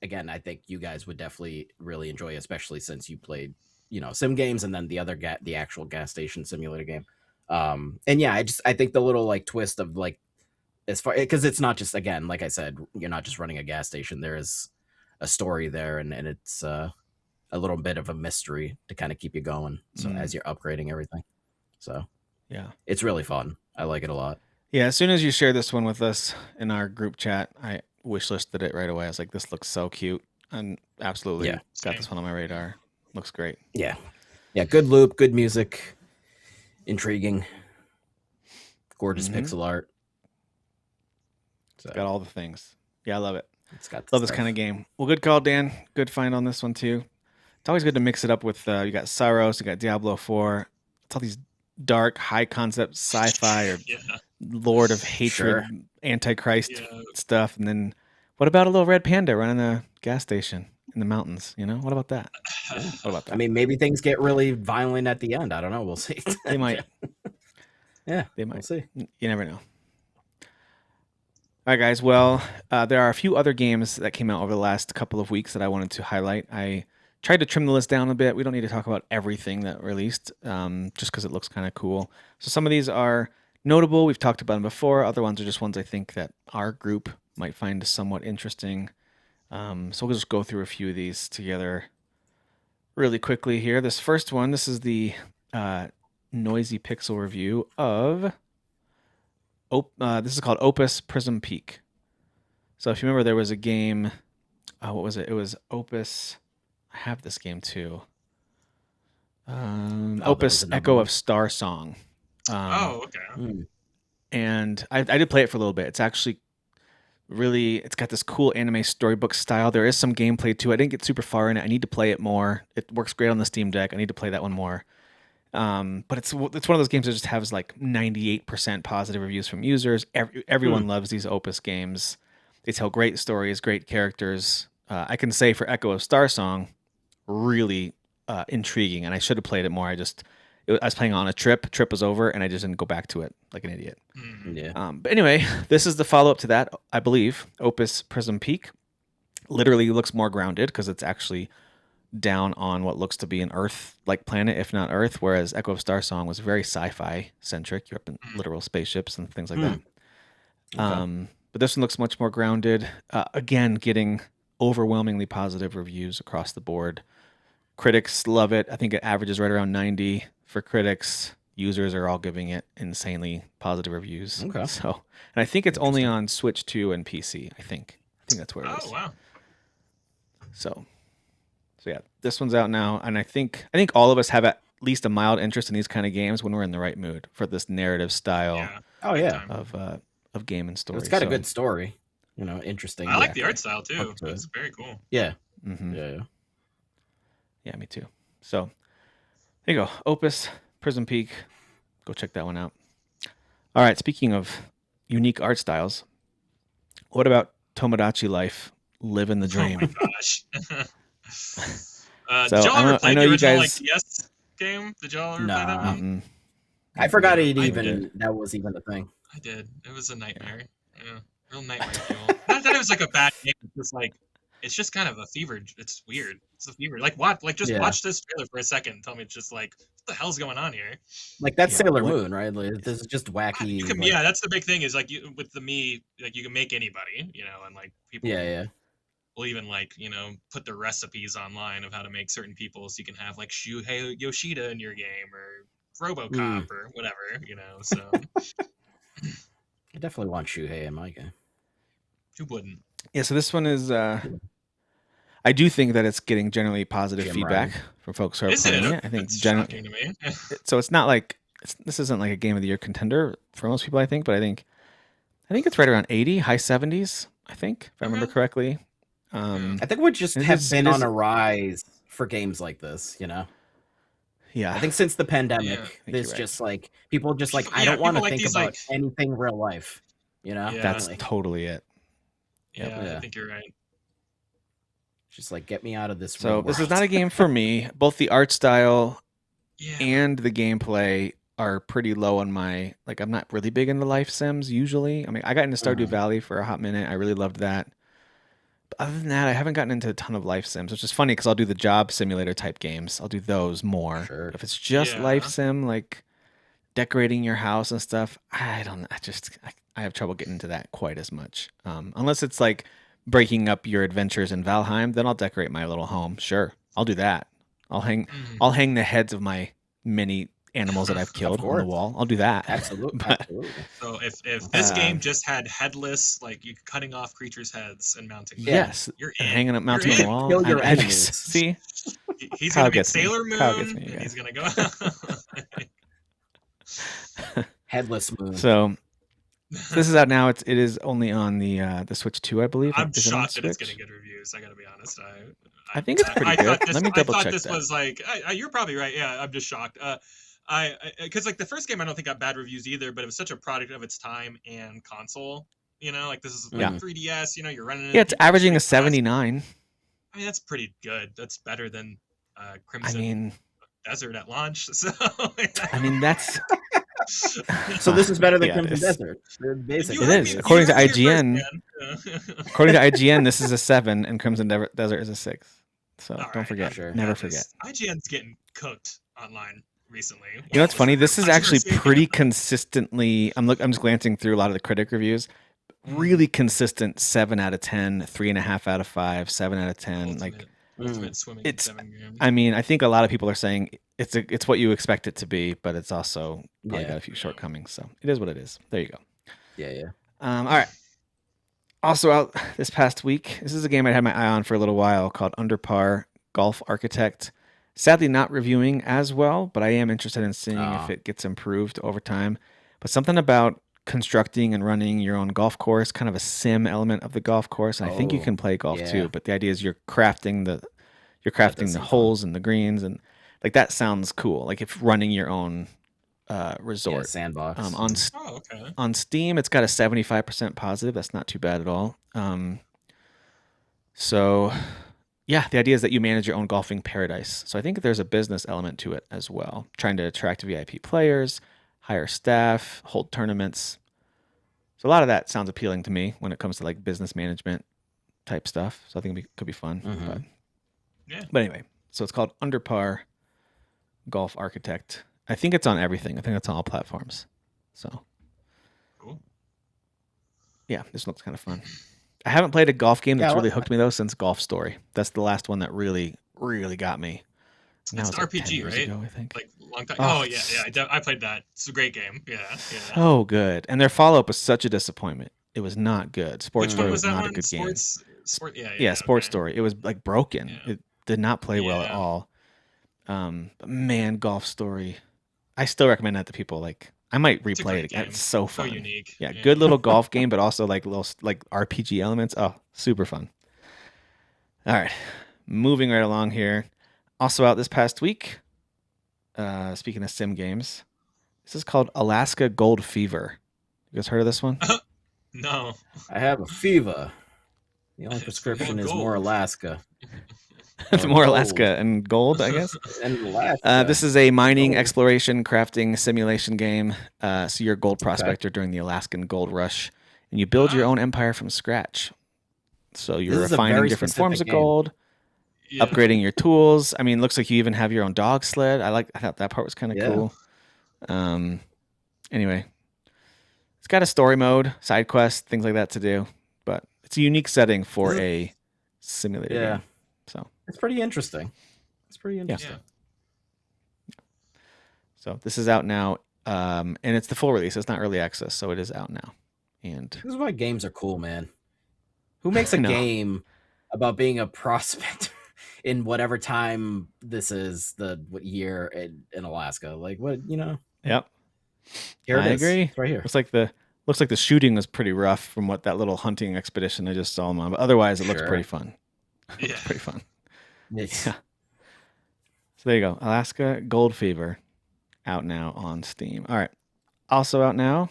Again, I think you guys would definitely really enjoy, especially since you played sim games and then the actual gas station simulator game. And yeah, I think the little like twist of like, as far, because it's not just, again, like I said, you're not just running a gas station. There is a story there, and it's a little bit of a mystery to kind of keep you going. So as you're upgrading everything, so Yeah. It's really fun. I like it a lot. Yeah, as soon as you share this one with us in our group chat, I wishlisted it right away. I was like, this looks so cute. And absolutely Yeah. got this one on my radar. Looks great. Yeah. Yeah, good loop, good music, intriguing, gorgeous pixel art. So. Got all the things. Yeah, I love it. It's got love this kind of game. Well, good call, Dan. Good find on this one too. It's always good to mix it up with you got Saros, you got Diablo 4. It's all these dark, high concept sci-fi or Lord of Hatred, Antichrist stuff. And then what about a little red panda running a gas station in the mountains? You know, what about that? What about that? I mean, maybe things get really violent at the end. I don't know. We'll see. They might. Yeah, they might. We'll see. You never know. All right, guys. Well, there are a few other games that came out over the last couple of weeks that I wanted to highlight. I tried to trim the list down a bit. We don't need to talk about everything that released, just because it looks kind of cool. So some of these are notable. We've talked about them before. Other ones are just ones I think that our group might find somewhat interesting. So we'll just go through a few of these together really quickly here. This first one, this is the noisy pixel review of... this is called Opus Prism Peak. So if you remember, there was a game. What was it? It was Opus. I have this game too. Opus Echo of Star Song. Okay. And I did play it for a little bit. It's actually really, it's got this cool anime storybook style. There is some gameplay too. I didn't get super far in it. I need to play it more. It works great on the Steam Deck. I need to play that one more. But it's one of those games that just has like 98% positive reviews from users. Everyone loves these Opus games. They tell great stories, great characters. I can say for Echo of Star Song, really intriguing, and I should have played it more. I was playing on a trip. Trip was over, and I just didn't go back to it like an idiot. Yeah. But anyway, this is the follow-up to that, I believe. Opus Prism Peak literally looks more grounded because it's actually down on what looks to be an Earth-like planet, if not Earth, whereas Echo of Star Song was very sci-fi centric. You're up in literal spaceships and things like that. Okay. But this one looks much more grounded. Again, getting overwhelmingly positive reviews across the board. Critics love it. I think it averages right around 90 for critics. Users are all giving it insanely positive reviews. Okay. So, and I think it's only on Switch 2 and PC. I think that's where it is. Oh wow. So yeah, this one's out now, and I think all of us have at least a mild interest in these kind of games when we're in the right mood for this narrative style. Yeah. Oh yeah. Of game and story. It's got a good story. You know, interesting. I like the art style too. It's very cool. Yeah. Mm-hmm. Yeah. Yeah, me too. So there you go. Opus Prism Peak. Go check that one out. All right. Speaking of unique art styles, what about Tomodachi Life? Living the Dream. Oh my gosh. So did y'all ever play the original guys... DS game? Did y'all ever play that one? Mm-mm. I forgot that was even a thing. I did. It was a nightmare. Yeah. Real nightmare feel. Not that it was like a bad game. It's just like, it's just kind of a fever. It's weird. It's a fever. Like watch this trailer for a second and tell me it's just like, what the hell's going on here? Like that's Sailor Moon, right? Like, this is just wacky. Yeah, that's the big thing is like with the Mii, like you can make anybody, you know, and like people. Yeah. Will even like, you know, put the recipes online of how to make certain people so you can have like Shuhei Yoshida in your game or RoboCop or whatever, you know. So I definitely want Shuhei in my game. Who wouldn't? Yeah, so this one is I do think that it's getting generally positive feedback from folks who are playing it. I think shocking to me. So it's not like this isn't like a game of the year contender for most people, I think, but I think it's right around 80, high 70s, I think, if I remember correctly. I think we just have been on a rise for games like this, you know? Yeah. I think since the pandemic, there's just like, people just like, I don't want to think about anything real life, you know? Yeah. That's totally it. Yeah, I think you're right. Just like, get me out of this So this is not a game for me. Both the art style and the gameplay are pretty low on my, like, I'm not really big into life sims usually. I mean, I got into Stardew Valley for a hot minute. I really loved that. Other than that, I haven't gotten into a ton of life sims, which is funny because I'll do the job simulator type games. I'll do those more. Sure. But if it's just life sim, like decorating your house and stuff, I have trouble getting into that quite as much. Unless it's like breaking up your adventures in Valheim, then I'll decorate my little home. Sure, I'll do that. I'll hang the heads of my many animals that I've killed on the course. wall. I'll do that. Absolutely. But Absolutely. So if this game just had headless, like you cutting off creatures' heads and mounting them, yes, you're and in. hanging up, mounting You're on the in. wall. Kill your I'd be- enemies. See, He's Kyle gonna be gets me. Sailor Kyle gets Moon, me, and yeah. he's gonna go. Headless Moon. So this is out now. It is only on the Switch 2, I believe. I'm Is it on shocked that it's Switch? getting good reviews. I gotta be honest. I think it's pretty good. Let me double check this that. was like. You're probably right. Yeah, I'm just shocked. Because like the first game, I don't think got bad reviews either, but it was such a product of its time and console. You know, like this is like 3DS. You know, you're running. Yeah, it's averaging a 79. I mean, that's pretty good. That's better than Crimson Desert at launch. So I mean, that's. So this is better than Yeah, Crimson it is. Desert. Basically, It is. According to IGN, according to IGN, this is a 7, and Crimson Desert is a 6. So don't forget. Never forget. IGN's getting cooked online recently. You know what's funny? This is actually pretty consistently. I'm just glancing through a lot of the critic reviews. Really consistent 7 out of 10, 3.5 out of 5, 7 out of 10. Ultimate swimming. It's. 7 games. I mean, I think a lot of people are saying it's what you expect it to be, but it's also probably got a few shortcomings. So it is what it is. There you go. Yeah. All right. Also out this past week, this is a game I had my eye on for a little while called Under Par Golf Architect. Sadly, not reviewing as well, but I am interested in seeing if it gets improved over time. But something about constructing and running your own golf course, kind of a sim element of the golf course. And I think you can play golf too, but the idea is you're crafting the holes and the greens, and like that sounds cool. Like if running your own resort sandbox. On Steam, it's got a 75% positive. That's not too bad at all. So yeah, the idea is that you manage your own golfing paradise. So I think there's a business element to it as well. Trying to attract VIP players, hire staff, hold tournaments. So a lot of that sounds appealing to me when it comes to like business management type stuff. So I think it could be fun. But anyway, so it's called Under Par Golf Architect. I think it's on everything. I think it's on all platforms. So cool. Yeah, this looks kind of fun. I haven't played a golf game that's really hooked me though since Golf Story. That's the last one that really, really got me. It's an RPG, right? Ago, I think. Like long time. Oh yeah. I played that. It's a great game. Yeah. So good. And their follow-up was such a disappointment. It was not good. Sports Story was not a good game. Sports Story. It was like broken. Yeah. It did not play well at all. But man, Golf Story. I still recommend that to people. Like I might replay it again. It's so fun. So unique. Yeah, good little golf game, but also like little like RPG elements. Oh, super fun. All right, moving right along here. Also out this past week. Speaking of sim games, this is called Alaska Gold Fever. You guys heard of this one? No. I have a fever. The only prescription is more Alaska. It's more Alaska and gold, I guess. And Alaska. This is a mining, exploration, crafting simulation game. So you're a gold prospector during the Alaskan gold rush, and you build your own empire from scratch. So you're refining different forms of gold, upgrading your tools. I mean, it looks like you even have your own dog sled. I thought that part was kind of cool. Anyway, it's got a story mode, side quests, things like that to do, but it's a unique setting for a simulator game. So it's pretty interesting. Yeah. So this is out now, and it's the full release. It's not early access, so it is out now. And this is why games are cool, man. Who makes a game about being a prospect in whatever time this is, what year in Alaska? Like what, you know? Yep. Here it is. I agree. It's right here. Looks like the shooting was pretty rough from what that little hunting expedition I just saw them on, but otherwise it looks pretty fun. It's pretty fun. Yeah. So there you go. Alaska Gold Fever out now on Steam. All right. Also out now.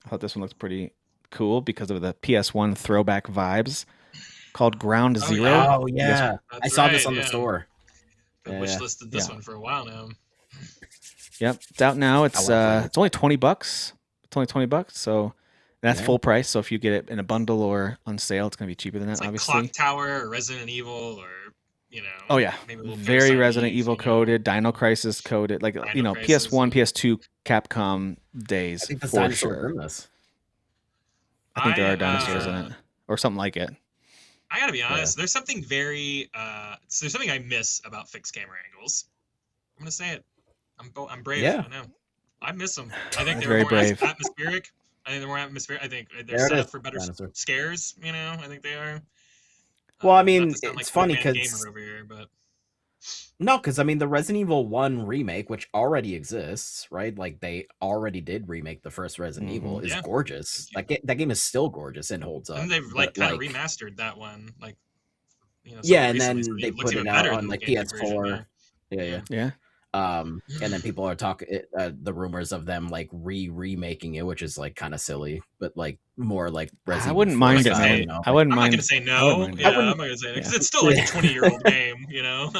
I thought this one looks pretty cool because of the PS1 throwback vibes, called Ground Zero. Oh yeah. I saw this on the store. I've wishlisted this one for a while now. Yep. It's out now. It's only $20. It's only $20, so that's full price. So if you get it in a bundle or on sale, it's going to be cheaper than that, like obviously. Clock Tower or Resident Evil or, you know. Oh, yeah. Very Resident Evil coded, Dino Crisis coded. Like, PS1, PS2 Capcom days. I think the for sure. in this. I think there are dinosaurs in it or something like it. I got to be honest. There's something there's something I miss about fixed camera angles. I'm going to say it. I'm brave. Yeah. I know. I miss them. I think That's they were very more brave. atmospheric. I think they're more atmospheric. I think they're There it set up is. for better Dinosaur. scares. You know, I think they are. Well, I Not mean, to sound like it's the old funny man gamer because over here, but no, because I mean, the Resident Evil 1 remake, which already exists, right? Like they already did remake the first Resident Evil, is yeah, gorgeous. thank you. That game is still gorgeous and holds And up. they've like But kind of like, remastered that one, like yeah, somewhat and recently, so then they it looks put even it out better on than the like GameCube version. PS4. Yeah, yeah. Yeah. And then people are talking the rumors of them like remaking it, which is like kind of silly, but like more like I Resident Evil wouldn't 4 mind it, style, man. you know? I Like, wouldn't I'm not gonna mind. say I wouldn't no. mind I it. Yeah, I'm wouldn't. not gonna say no Yeah. because it's still like a 20-year-old game, you know.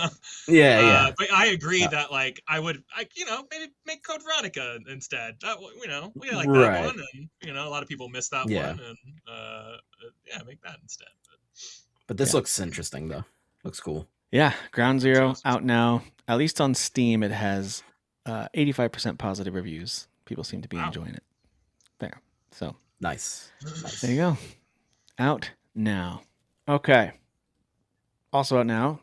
Yeah, yeah. But I agree Uh, that like maybe make Code Veronica instead. That we like that right. one, and a lot of people miss that Yeah. one, and yeah, make that instead. But this Yeah. looks interesting though. Looks cool. Yeah, Ground Zero awesome. out now. At least on Steam, it has 85% positive reviews. People seem to be Wow. enjoying it. There. So Nice. Nice. there you go. Out now. Okay. Also out now,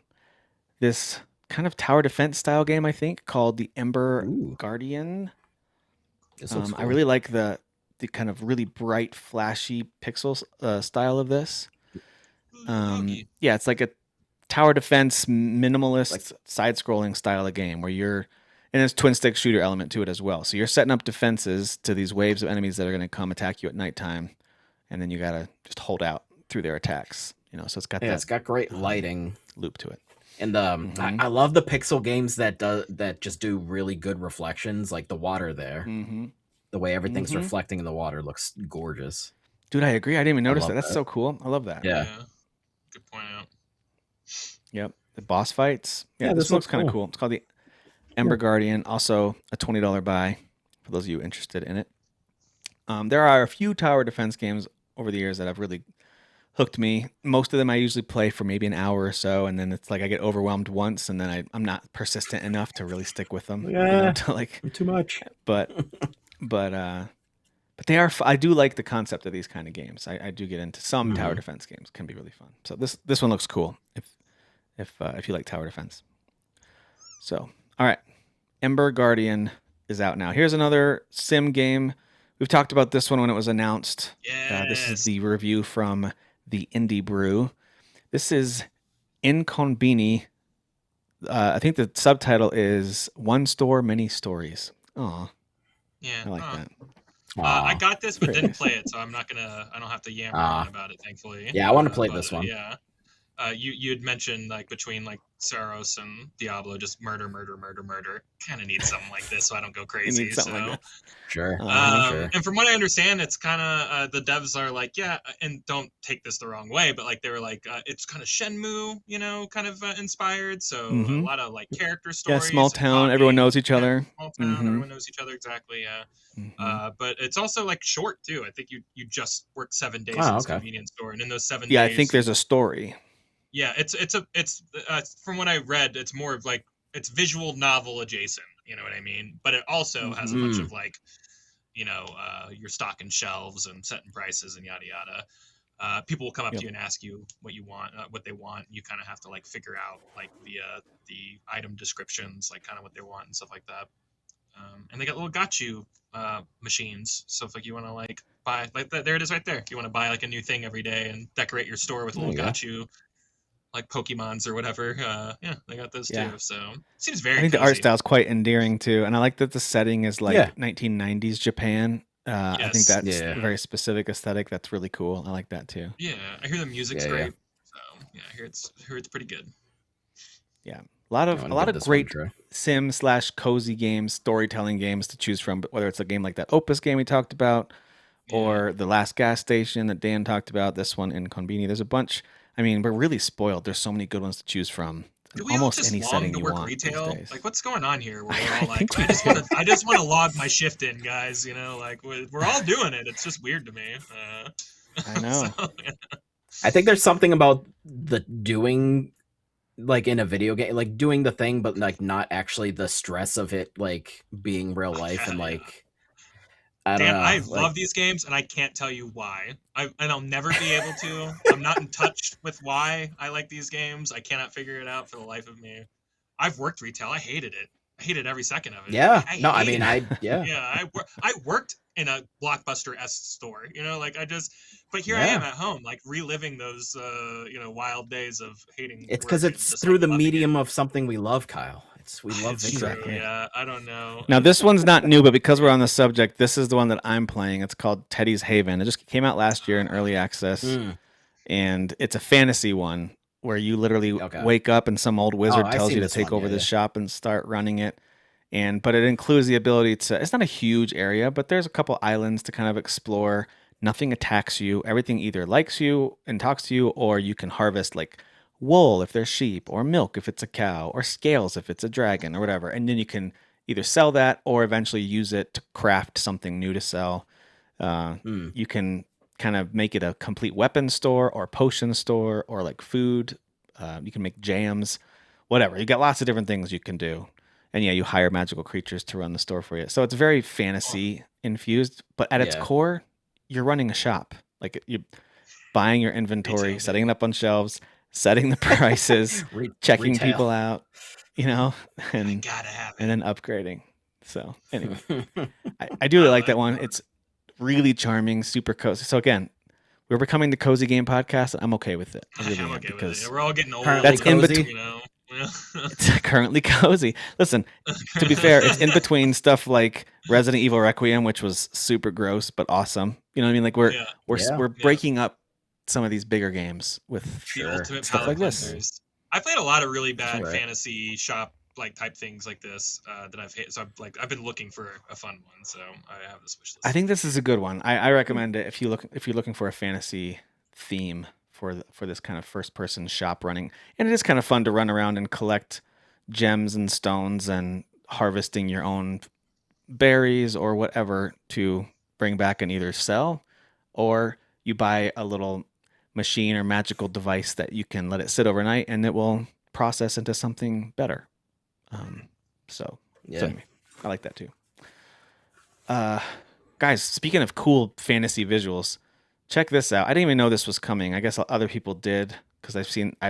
this kind of tower defense style game, I think, called the Ember Ooh, Guardian. this looks cool. I really like the kind of really bright, flashy pixel style of this. Yeah, it's like a tower defense minimalist Like- side-scrolling style of game where you're, and there's twin stick shooter element to it as well. So you're setting up defenses to these waves of enemies that are going to come attack you at nighttime, and then you gotta just hold out through their attacks. So it's got Yeah, that it's got great lighting. loop to it. And I love the pixel games that just do really good reflections, like the water there. Mm-hmm. The way everything's reflecting in the water looks gorgeous. Dude, I agree. I didn't even notice love that. That's that. so cool. I love that. Yeah. Good point out. Yep. The boss fights. Yeah, Yeah, this this looks looks kind of cool. cool. It's called the Ember Guardian. Also a $20 buy for those of you interested in it. There are a few tower defense games over the years that have really hooked me. Most of them I usually play for maybe an hour or so, and then it's like I get overwhelmed once, and then I'm not persistent enough to really stick with them. Yeah. To like, Too much. but they are. I do like the concept of these kind of games. I do get into some tower defense games. Can be really fun. So this one looks cool. If you like tower defense. So all right, Ember Guardian is out now. Here's another sim game. We've talked about this one when it was announced. This is the review from the Indie Brew. This is Inconbini. I think the subtitle is One Store, Many Stories. Aw, Yeah, I like that. I got this, but Very didn't nice. play it, so I don't have to yammer on about it, thankfully. Yeah, I want to play this one. Yeah. You had mentioned like between like Saros and Diablo, just murder. Kind of need something like this, so I don't go crazy. Like Sure. Sure. And from what I understand, it's kind of the devs are like, yeah, and don't take this the wrong way, but like they were like, it's kind of Shenmue, kind of inspired. So a lot of like character stories. Yeah, small town. Everyone knows each other. Small town. Everyone knows each other exactly. Yeah. But it's also like short too. I think you just work 7 days in this convenience store, and in those 7 days, yeah, I think there's a story. Yeah, it's from what I read, it's more of like it's visual novel adjacent. You know what I mean? But it also has a bunch of like, you're stocking shelves and setting prices and yada yada. People will come up to you and ask you what you want, what they want. You kind of have to like figure out like via the item descriptions, like kind of what they want and stuff like that. And they got little got you machines. So if like you want to like buy like there it is right there. If you want to buy like a new thing every day and decorate your store with little got you like Pokemons or whatever. Yeah, they got those too. So seems very. I think cozy. the art style is quite endearing too, and I like that the setting is like 1990s Japan. I think that's a very specific aesthetic. That's really cool. I like that too. Yeah, I hear the music's great. So yeah, I hear it's pretty good. Yeah, a lot of great sim/cozy games, storytelling games to choose from. But whether it's a game like that Opus game we talked about, or the Last Gas Station that Dan talked about, this one in Konbini, there's a bunch. I mean, we're really spoiled. There's so many good ones to choose from. Do we almost all just any long setting to you work want retail? these days. Like, what's going on here? Where we're all like, I just want to log my shift in, guys. Like we're all doing it. It's just weird to me. I know. So, I think there's something about the doing, like in a video game, like doing the thing, but like not actually the stress of it, like being real life and like. I don't know. I love these games, and I can't tell you why. And I'll never be able to. I'm not in touch with why I like these games. I cannot figure it out for the life of me. I've worked retail. I hated it. I hated every second of it. Yeah. No, I hated mean, it. yeah. I worked in a Blockbuster-esque store, like but here I Yeah. am at home, like reliving those, wild days of hating It's work because and it's just through like the loving it. medium of something we love, Kyle. We love It's video true, games. yeah. I don't know. Now this one's not new, but because we're on the subject, this is the one that I'm playing. It's called Teddy's Haven. It just came out last year in early access, and it's a fantasy one where you literally Okay. wake up and some old wizard I've tells seen you to this take one, over yeah, this yeah. shop and start running it. But it includes the ability to, it's not a huge area, but there's a couple islands to kind of explore. Nothing attacks you. Everything either likes you and talks to you, or you can harvest like wool if there's sheep, or milk if it's a cow, or scales if it's a dragon, or whatever. And then you can either sell that or eventually use it to craft something new to sell. You can kind of make it a complete weapon store or potion store or like food. You can make jams, whatever. You got lots of different things you can do. And yeah, you hire magical creatures to run the store for you. So it's very fantasy infused, but at its Yeah. core, you're running a shop. Like you're buying your inventory, Retail, setting it baby. up on shelves, setting the prices, checking Retail. people out, and Gotta have and it. then upgrading. So anyway, I do really like that one. It's really charming, super cozy. So again, we're becoming the cozy game podcast. I'm okay with it. I really I'm am okay with because it. We're all getting old. Currently that's in cozy? between. It's currently cozy. Listen, to be fair, it's in between stuff like Resident Evil Requiem, which was super gross but awesome. You know what I mean? Like Yeah. we're breaking up some of these bigger games with The ultimate stuff palate like this. cleansers. I played a lot of really bad Right. fantasy shop like type things like this that I've hit. So I've been looking for a fun one. So I have this wish list. I think this is a good one. I recommend it if you're looking for a fantasy theme for this kind of first person shop running, and it is kind of fun to run around and collect gems and stones and harvesting your own berries or whatever to bring back and either sell, or you buy a little machine or magical device that you can let it sit overnight and it will process into something better. So anyway, I like that too. Guys, speaking of cool fantasy visuals, check this out. I didn't even know this was coming. I guess other people did because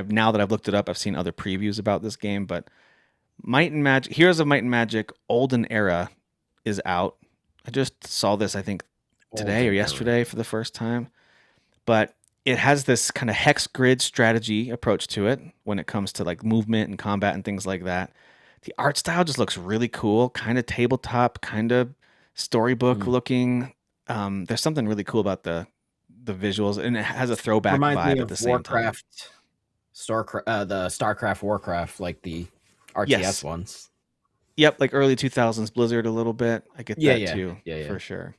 now that I've looked it up, I've seen other previews about this game. But Heroes of Might and Magic Olden Era is out. I just saw this, I think, today or yesterday for the first time. But it has this kind of hex grid strategy approach to it when it comes to like movement and combat and things like that. The art style just looks really cool, kind of tabletop, kind of storybook looking. There's something really cool about the visuals, and it has a throwback vibe at the same time. The StarCraft Warcraft, like the RTS ones. Yep, like early 2000s Blizzard a little bit. I get that too, for sure.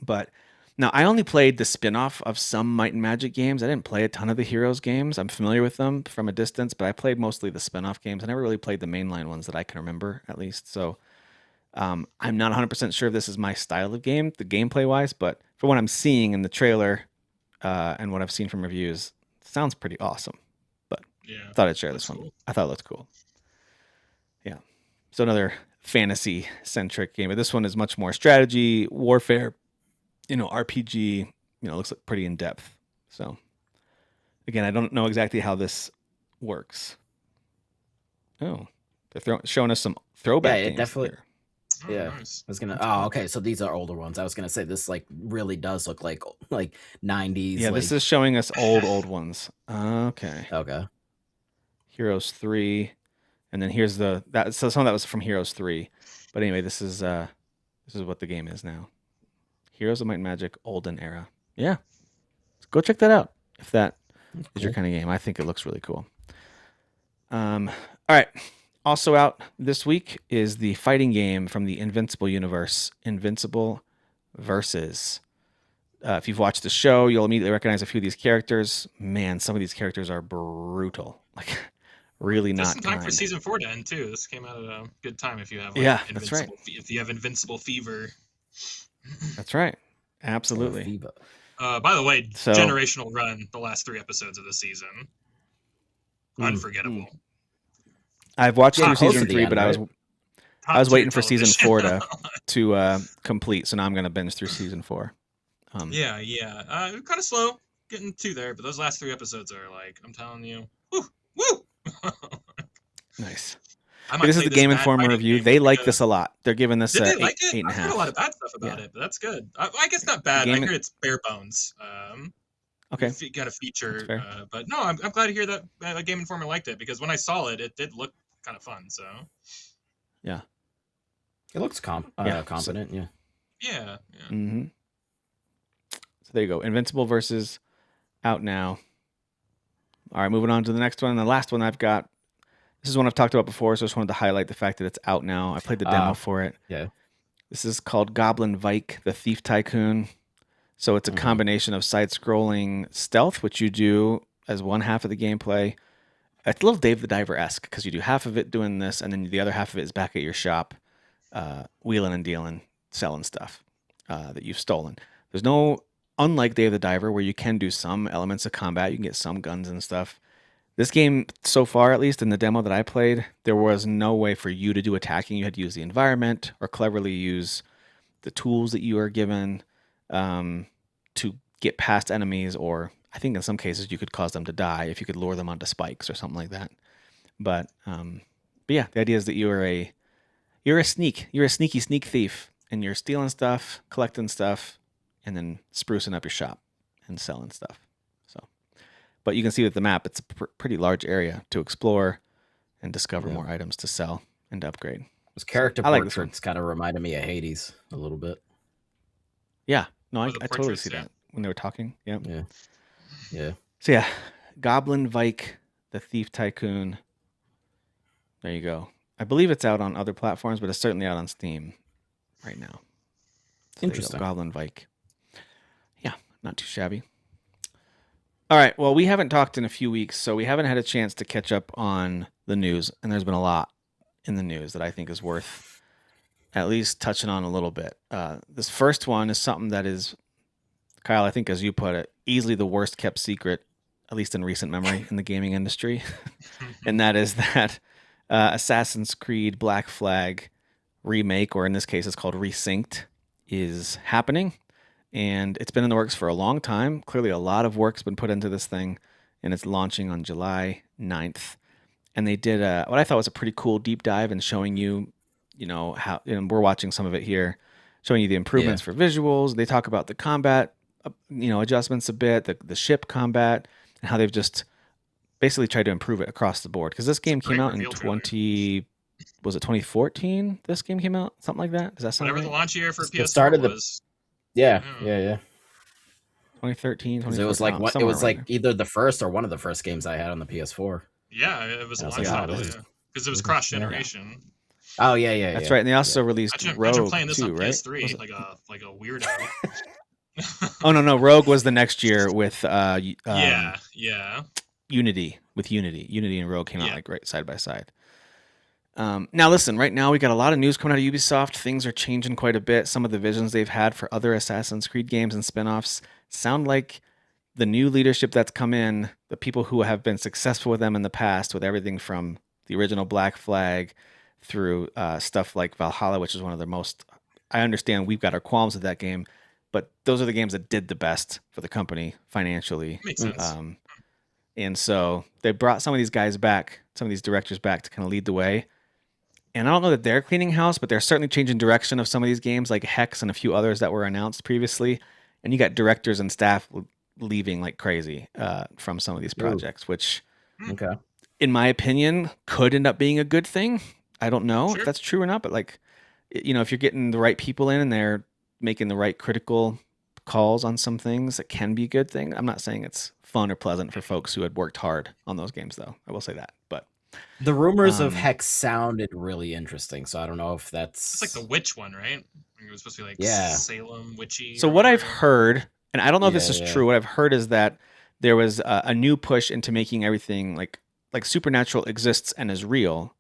But now I only played the spin-off of some Might and Magic games. I didn't play a ton of the Heroes games. I'm familiar with them from a distance, but I played mostly the spin-off games. I never really played the mainline ones that I can remember, at least. So I'm not 100% sure if this is my style of game, the gameplay wise, but for what I'm seeing in the trailer and what I've seen from reviews, it sounds pretty awesome. But I thought I'd share this one. Cool. I thought it looked cool. Yeah. So another fantasy centric game, but this one is much more strategy, warfare, RPG, looks like pretty in depth. So again, I don't know exactly how this works. Oh, they're showing us some throwback games definitely. here. Yeah, nice. I was gonna. Oh, okay. So these are older ones. I was gonna say this really does look like 90s. Yeah, this is showing us old ones. Okay. Okay. Heroes 3, and then here's some of that was from Heroes 3, but anyway, this is what the game is now. Heroes of Might and Magic Olden Era. Yeah, go check that out if that is your kind of game. I think it looks really cool. All right. Also out this week is the fighting game from the Invincible universe, Invincible Versus. If you've watched the show, you'll immediately recognize a few of these characters. Man, some of these characters are brutal. Like, really not Just in time kind. for season 4 to end too. This came out at a good time if you have that's right. If you have Invincible Fever. That's right. Absolutely. By the way, generational run the last 3 episodes of the season. Unforgettable. I've watched through season 3, but I was waiting for season 4 to complete, so now I'm going to binge through season 4. Yeah. Kind of slow getting to there, but those last 3 episodes are like, I'm telling you, woo. Nice. I might This is play the this Game bad Informer fighting review. game They just like this because. a lot. They're giving this Did they eight, like it? 8.5. I've heard a lot of bad stuff about Yeah. it, but that's good. I guess not bad. I heard it's bare bones. Okay. Got a feature, That's fair. but no, I'm glad to hear that Game Informer liked it because when I saw it, it did look kind of fun. So Yeah. It looks competent. Yeah. yeah. Mm-hmm. So there you go. Invincible versus out now. All right, moving on to the next one. And the last one I've got. This is one I've talked about before, so I just wanted to highlight the fact that it's out now. I played the demo for it. Yeah. This is called Goblin Vike, the Thief Tycoon. So it's a combination of side-scrolling stealth, which you do as one half of the gameplay. It's a little Dave the Diver-esque because you do half of it doing this, and then the other half of it is back at your shop, wheeling and dealing, selling stuff that you've stolen. There's no, unlike Dave the Diver, where you can do some elements of combat, you can get some guns and stuff. This game, so far at least in the demo that I played, there was no way for you to do attacking. You had to use the environment or cleverly use the tools that you are given to get past enemies, or I think in some cases you could cause them to die if you could lure them onto spikes or something like that. But yeah, the idea is that you're a sneaky sneak thief, and you're stealing stuff, collecting stuff, and then sprucing up your shop and selling stuff. So, but you can see with the map, it's a pretty large area to explore and discover more items to sell and to upgrade. Those character I like this one. portraits kind of reminded me of Hades a little bit. Yeah, no, I the totally see portraits, yeah. that when they were talking. Yep. Yeah. So yeah, Goblin Vike, the Thief Tycoon. There you go. I believe it's out on other platforms, but it's certainly out on Steam right now. So Interesting. Goblin Vike. Yeah, not too shabby. All right, well, we haven't talked in a few weeks, so we haven't had a chance to catch up on the news, and there's been a lot in the news that I think is worth at least touching on a little bit. This first one is something that is, Kyle, I think as you put it, easily the worst kept secret, at least in recent memory in the gaming industry. And that is that Assassin's Creed Black Flag remake, or in this case it's called Resynched, is happening. And it's been in the works for a long time. Clearly a lot of work's been put into this thing, and it's launching on July 9th. And they did what I thought was a pretty cool deep dive in showing you, how, and we're watching some of it here, showing you the improvements for visuals. They talk about the combat, adjustments a bit, the ship combat, and how they've just basically tried to improve it across the board. Because this game came out in 2014? This game came out? Something like that? Does that sound Whatever right? the launch year for The PS4 start of was. Yeah. 2013, 'Cause it was like somewhere it was around like there. either the first or one of the first games I had on the PS4. Yeah, it was a I was launch like, title, this yeah. Because it was cross generation. Oh yeah. That's right. And they also released Imagine Rogue playing this too, on right? PS3 like a weirdo. Oh no, Rogue was the next year with Yeah. Unity. Unity and Rogue came out like right side by side. Now listen, right now we got a lot of news coming out of Ubisoft. Things are changing quite a bit. Some of the visions they've had for other Assassin's Creed games and spin-offs sound like the new leadership that's come in, the people who have been successful with them in the past, with everything from the original Black Flag through stuff like Valhalla, which is one of their most, I understand we've got our qualms with that game, but those are the games that did the best for the company financially. Makes sense. And so they brought some of these guys back, some of these directors back to kind of lead the way. And I don't know that they're cleaning house, but they're certainly changing direction of some of these games, like Hex and a few others that were announced previously. And you got directors and staff leaving like crazy from some of these projects, which, in my opinion, could end up being a good thing. I don't know if that's true or not, but like, if you're getting the right people in and they're making the right critical calls on some things, it can be a good thing. I'm not saying it's fun or pleasant for folks who had worked hard on those games, though. I will say that. But the rumors of Hex sounded really interesting, so I don't know if that's... It's like the witch one, right? It was supposed to be like Salem witchy. So what I've heard, and I don't know if this is true, what I've heard is that there was a new push into making everything like supernatural exists and is real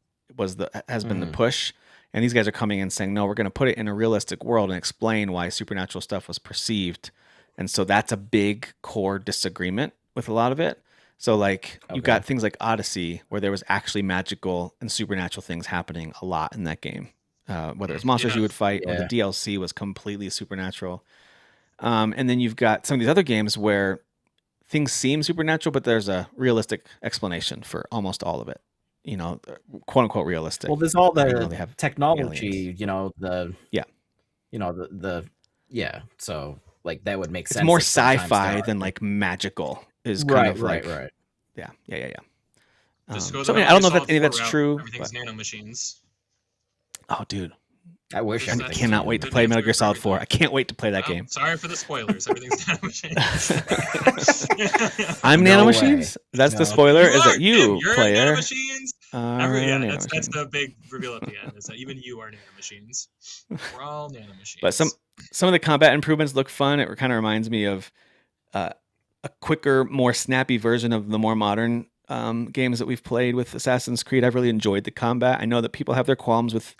has been the push. And these guys are coming in saying, no, we're going to put it in a realistic world and explain why supernatural stuff was perceived. And so that's a big core disagreement with a lot of it. So like you've got things like Odyssey where there was actually magical and supernatural things happening a lot in that game. Whether it's monsters you would fight or the DLC was completely supernatural. And then you've got some of these other games where things seem supernatural, but there's a realistic explanation for almost all of it. quote unquote realistic. Well, there's all even though the they have technology, aliens. Yeah. So like that would make It's sense more if sometimes there sci-fi are than like magical. Is kind right, of right, like right. yeah. Just go the So I Metal don't Gear know if Solid any of 4 that's route. true, Everything's but nanomachines. oh, dude, I wish I everything cannot wait to Good play Metal answer Gear for Solid 4. everything. I can't wait to play that Well, game. sorry for the spoilers. Everything's nanomachines. I'm No nanomachines. That's the No. spoiler. You Is are, that Tim. you, You're player? nanomachines. That's Nanomachines. the big reveal at the end. Is that even you are nanomachines? We're all nanomachines. But some of the combat improvements look fun. It kind of reminds me of a quicker, more snappy version of the more modern games that we've played with Assassin's Creed. I've really enjoyed the combat. I know that people have their qualms with,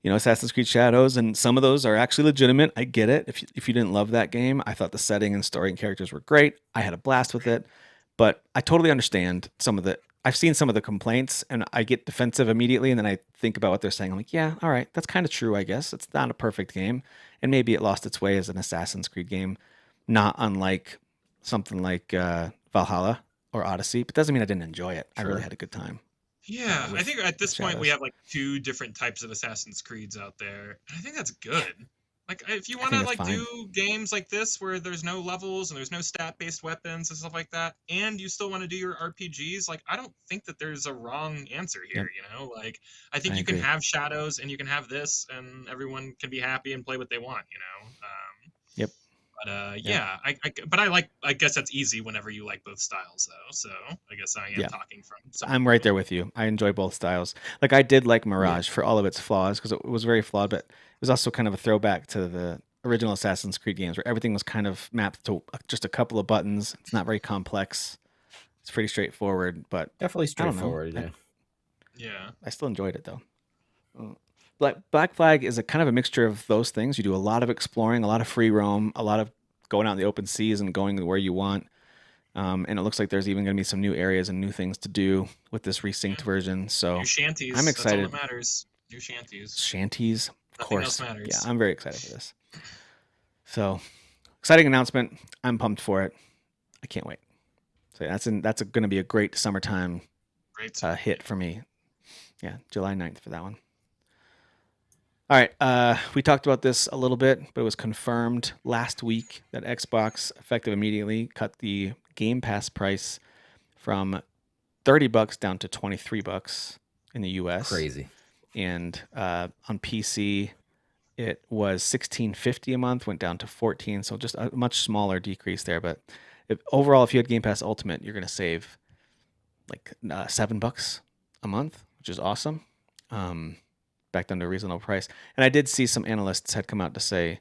Assassin's Creed Shadows, and some of those are actually legitimate. I get it. If you didn't love that game, I thought the setting and story and characters were great. I had a blast with it, but I totally understand some of the. I've seen some of the complaints, and I get defensive immediately, and then I think about what they're saying. I'm like, yeah, all right, that's kind of true. I guess it's not a perfect game, and maybe it lost its way as an Assassin's Creed game, not unlike something like Valhalla or Odyssey, but doesn't mean I didn't enjoy it. I really had a good time. Yeah, I think at this point we Shadows. have like 2 different types of Assassin's Creeds out there, and I think that's good. Like, if you want think to it's like fine. do games like this where there's no levels and there's no stat-based weapons and stuff like that, and you still want to do your RPGs, like I don't think that there's a wrong answer here. Like I think you can have Shadows and you can have this, and everyone can be happy and play what they want. Yep. But yeah, I guess that's easy whenever you like both styles, though. So I guess I am talking from. I'm right there with you. I enjoy both styles. Like I did like Mirage for all of its flaws because it was very flawed, but it was also kind of a throwback to the original Assassin's Creed games where everything was kind of mapped to just a couple of buttons. It's not very complex. It's pretty straightforward, but Definitely straightforward. Yeah. I still enjoyed it though. Black Flag is a kind of a mixture of those things. You do a lot of exploring, a lot of free roam, a lot of going out in the open seas and going where you want. And it looks like there's even going to be some new areas and new things to do with this resynced version. So New shanties. I'm excited. That's all that matters. New shanties. Shanties, of Nothing course. else matters. Yeah, I'm very excited for this. So exciting announcement. I'm pumped for it. I can't wait. So yeah, that's going to be a great summertime hit for me. Yeah, July 9th for that one. All right, we talked about this a little bit, but it was confirmed last week that Xbox, effective immediately, cut the Game Pass price from $30 down to $23 in the US. Crazy. And on PC, it was $16.50 a month, went down to $14, so just a much smaller decrease there. But overall, if you had Game Pass Ultimate, you're going to save like $7 a month, which is awesome. Back down to a reasonable price. And I did see some analysts had come out to say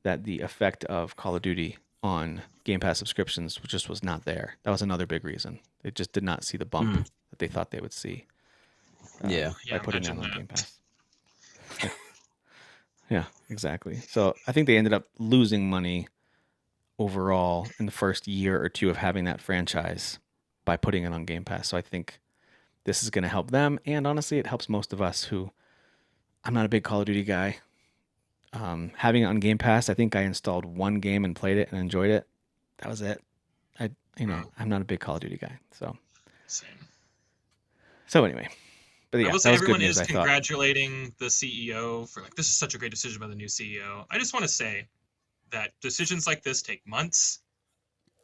that the effect of Call of Duty on Game Pass subscriptions just was not there. That was another big reason. They just did not see the bump that they thought they would see. By putting that on Game Pass. Yeah, exactly. So I think they ended up losing money overall in the first year or two of having that franchise by putting it on Game Pass. So I think this is going to help them. And honestly, it helps most of us who... I'm not a big Call of Duty guy. Having it on Game Pass, I think I installed one game and played it and enjoyed it. That was it. I'm not a big Call of Duty guy. So same. So anyway, but yeah, I will say that was everyone good news, is I thought. congratulating the CEO for this is such a great decision by the new CEO. I just want to say that decisions like this take months,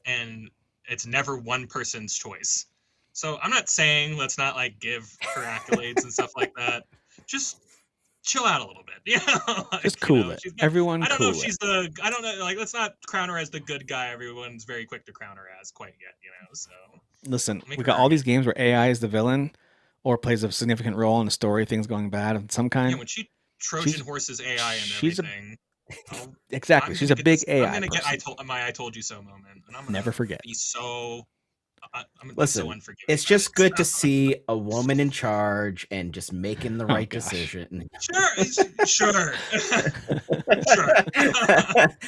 and it's never one person's choice. So I'm not saying let's not give her accolades and stuff like that. Just chill out a little bit. Just cool it. Everyone I don't cool know if she's the... I don't know. Let's not crown her as the good guy everyone's very quick to crown her as quite yet, so... Listen, we got all these games where AI is the villain or plays a significant role in a story, things going bad of some kind. Yeah, when she Trojan horses AI and everything... Exactly. She's a big AI I'm going to get I told you so moment. And I'm gonna never forget. Be so... Listen, it's just good to see a woman in charge and just making the right decision. Sure.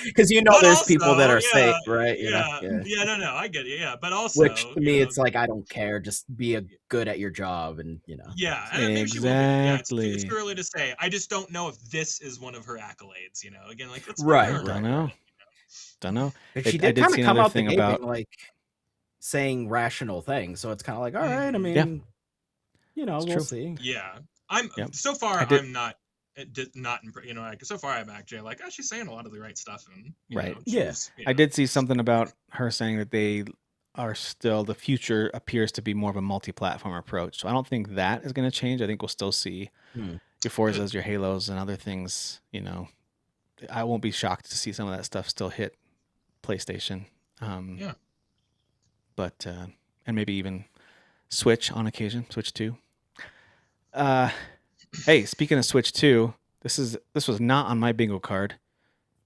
Because there's people that are safe, right? No, I get it. Yeah, but also, which to me, it's like I don't care. Just be good at your job, and Yeah, exactly. It's too early to say. I just don't know if this is one of her accolades. Again, it's right. Don't know. But she did kind of come out the gate saying rational things, so it's kind of like, all right. I mean, we'll true. see. Yeah, I'm Yep. so far. I did- I'm not. It did not, like so far I'm actually like, oh, she's saying a lot of the right stuff, and Right. Yeah. I did see something about her saying that they are still, the future appears to be more of a multi-platform approach. So I don't think that is going to change. I think we'll still see your Forzas, your Halos, and other things. I won't be shocked to see some of that stuff still hit PlayStation. Yeah. But and maybe even Switch on occasion, Switch 2. Hey, speaking of Switch 2, this was not on my bingo card.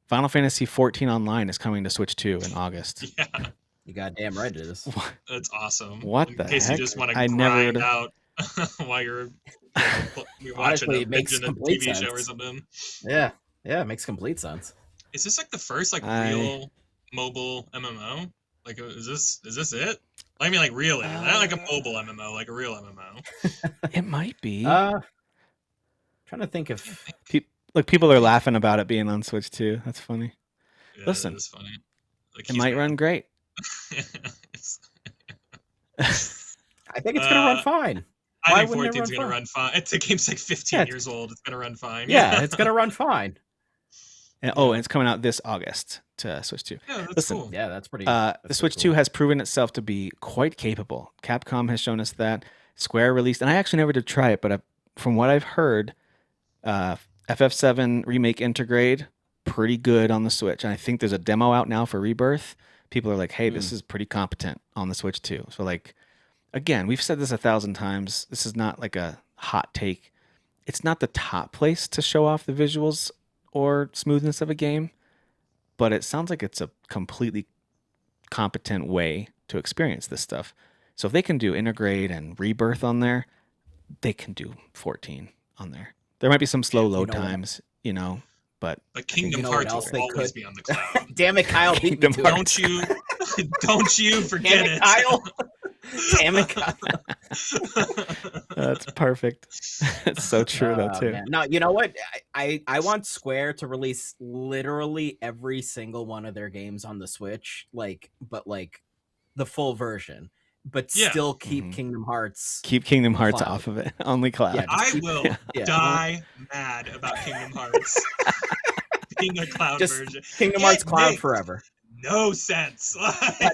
Final Fantasy 14 Online is coming to Switch 2 in August. Yeah, You goddamn right it is. that's awesome. What in the case heck? you just want to I never grind would've- out while you're watching Honestly, a it makes binging a complete TV show or sense. something. Yeah, it makes complete sense. Is this like the first real mobile MMO? Like, is this it? I mean, like really, not like a mobile MMO, like a real MMO. It might be. Trying to think if People are laughing about it being on Switch 2. That's funny. Yeah, Listen, it's funny. Like, it might run great. I think it's gonna run fine. I Why think wouldn't it 14's run gonna fine? run fine. The game's like 15 years old. It's gonna run fine. Yeah, it's gonna run fine. And it's coming out this August to Switch 2. Yeah, that's Listen, cool. Yeah, that's pretty. The Switch 2 has proven itself to be quite capable. Capcom has shown us that. Square released, and I actually never did try it, but from what I've heard, FF7 Remake Intergrade, pretty good on the Switch. And I think there's a demo out now for Rebirth. People are like, hey, this is pretty competent on the Switch 2. So, like, again, we've said this 1,000 times. This is not like a hot take. It's not the top place to show off the visuals or smoothness of a game, but it sounds like it's a completely competent way to experience this stuff. So if they can do Integrate and Rebirth on there, they can do 14 on there. There might be some slow load times, but Kingdom Hearts will always be on the cloud. Damn it, Kyle! Beat me to it. Don't you forget it, Kyle! Damn it, Kyle! That's perfect. It's so true though too. Man. No, you know what? I want Square to release literally every single one of their games on the Switch, but the full version, but still keep Kingdom Hearts. Keep Kingdom Hearts off of it. Only cloud. Yeah, I will die mad about Kingdom Hearts being a cloud version. Kingdom Hearts cloud forever. No sense.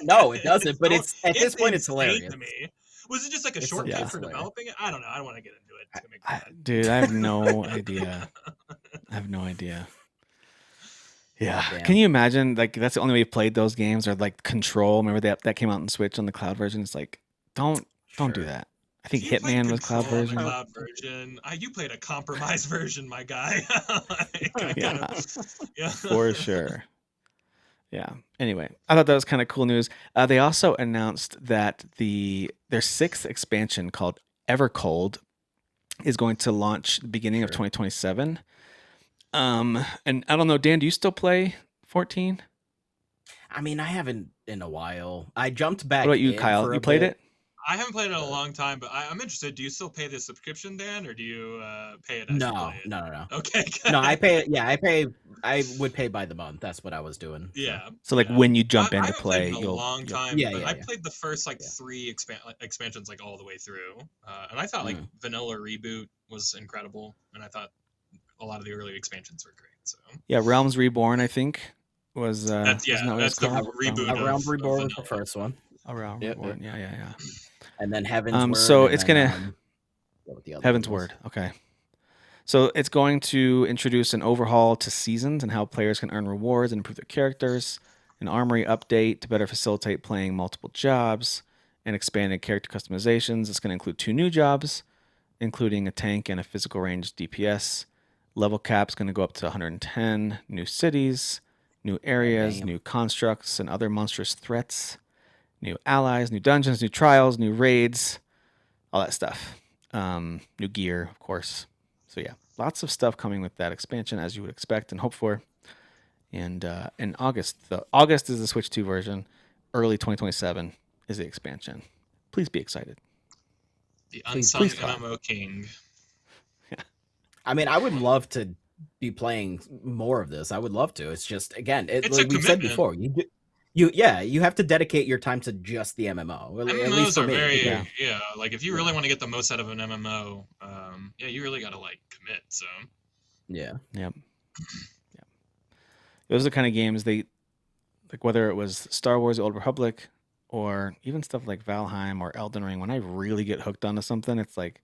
No, it doesn't. But it's at this point, it's hilarious to me. Was it just like a shortcut for developing it? I don't know. I don't want to get into it. Dude, I have no idea. Yeah. Damn. Can you imagine? Like, that's the only way you've played those games, or like Control. Remember that came out on Switch on the cloud version? It's like, don't do that. I think Hitman was cloud version. Cloud version. You played a compromised version, my guy. For sure. Yeah. Anyway, I thought that was kind of cool news. They also announced that their 6th expansion called Evercold is going to launch the beginning of 2027. And I don't know, Dan, do you still play 14? I mean, I haven't in a while. I jumped back. What about you, Kyle? You played it? I haven't played it in a long time, but I'm interested. Do you still pay the subscription, Dan, or do you pay it as you play it? No. Okay. No, I pay it. Yeah, I would pay by the month. That's what I was doing. Yeah. So like when you jump in to play, a long time. Yeah, I played the first 3 expansions all the way through, and I thought Vanilla Reboot was incredible, and I thought a lot of the early expansions were great. So yeah, Realms Reborn, I think was that's the reboot. Realms Reborn was the first one. Realms Reborn, yeah. And then Heaven's Word. So it's gonna Heaven's Word. Okay. So it's going to introduce an overhaul to seasons and how players can earn rewards and improve their characters, an armory update to better facilitate playing multiple jobs, and expanded character customizations. It's going to include 2 new jobs, including a tank and a physical range DPS. Level cap's going to go up to 110, new cities, new areas, new constructs, and other monstrous threats, new allies, new dungeons, new trials, new raids, all that stuff. New gear, of course. So yeah, lots of stuff coming with that expansion, as you would expect and hope for. And in August, August is the Switch 2 version. Early 2027 is the expansion. Please be excited. The unsung MMO king. Yeah. I mean, I would love to be playing more of this. I would love to. It's just, again, It's like a we've said commitment. before, you have to dedicate your time to just the MMO. At least MMOs for are me. very Yeah. like if you really want to get the most out of an MMO, you really got to like commit. So Yeah. Yep. Yep. Those are the kind of games they like, whether it was Star Wars: The Old Republic or even stuff like Valheim or Elden Ring. When I really get hooked onto something, it's like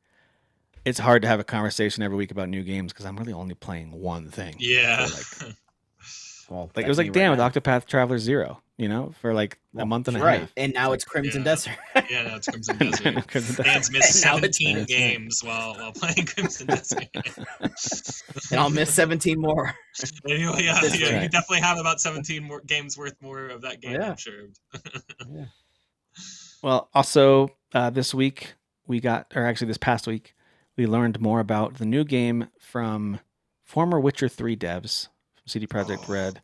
it's hard to have a conversation every week about new games because I'm really only playing one thing. yeah, For Well, like it was that's me like right Dan with now. Octopath Traveler 0, for like a Well, month and a right. half. And now it's like, Crimson yeah. Desert. Yeah, no, it's Crimson Desert. Crimson Desert. Dan's missed And now it's 17 That's right. games while playing Crimson Desert. And I'll miss 17 more. Anyway, This you right. definitely have about 17 more games worth more of that game, Yeah. I'm sure. Yeah. Well, also this week this past week, we learned more about the new game from former Witcher 3 devs from CD Projekt Red.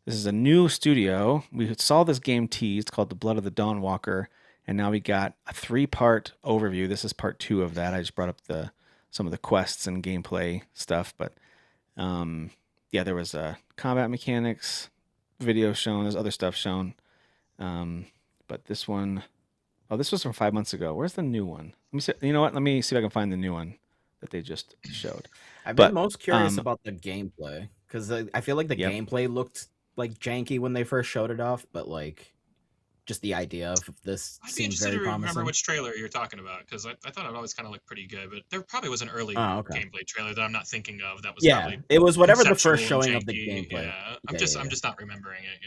This is a new studio. We saw this game teased called The Blood of the Dawnwalker, and now we got a 3-part overview. This is part 2 of that. I just brought up some of the quests and gameplay stuff, but there was combat mechanics video shown. There's other stuff shown, but this one, this was from 5 months ago. Where's the new one? Let me see. You know what? Let me see if I can find the new one that they just showed. I've been most curious about the gameplay because I feel like the Yep. gameplay looked like janky when they first showed it off, but like just the idea of this I'd be seems interested very to remember promising. which trailer you're talking about because I thought it always kind of looked pretty good, but there probably was an early Okay. gameplay trailer that I'm not thinking of that was Yeah, probably it was whatever the conceptual first and showing of the janky. gameplay. Yeah, I'm Yeah. just not remembering it.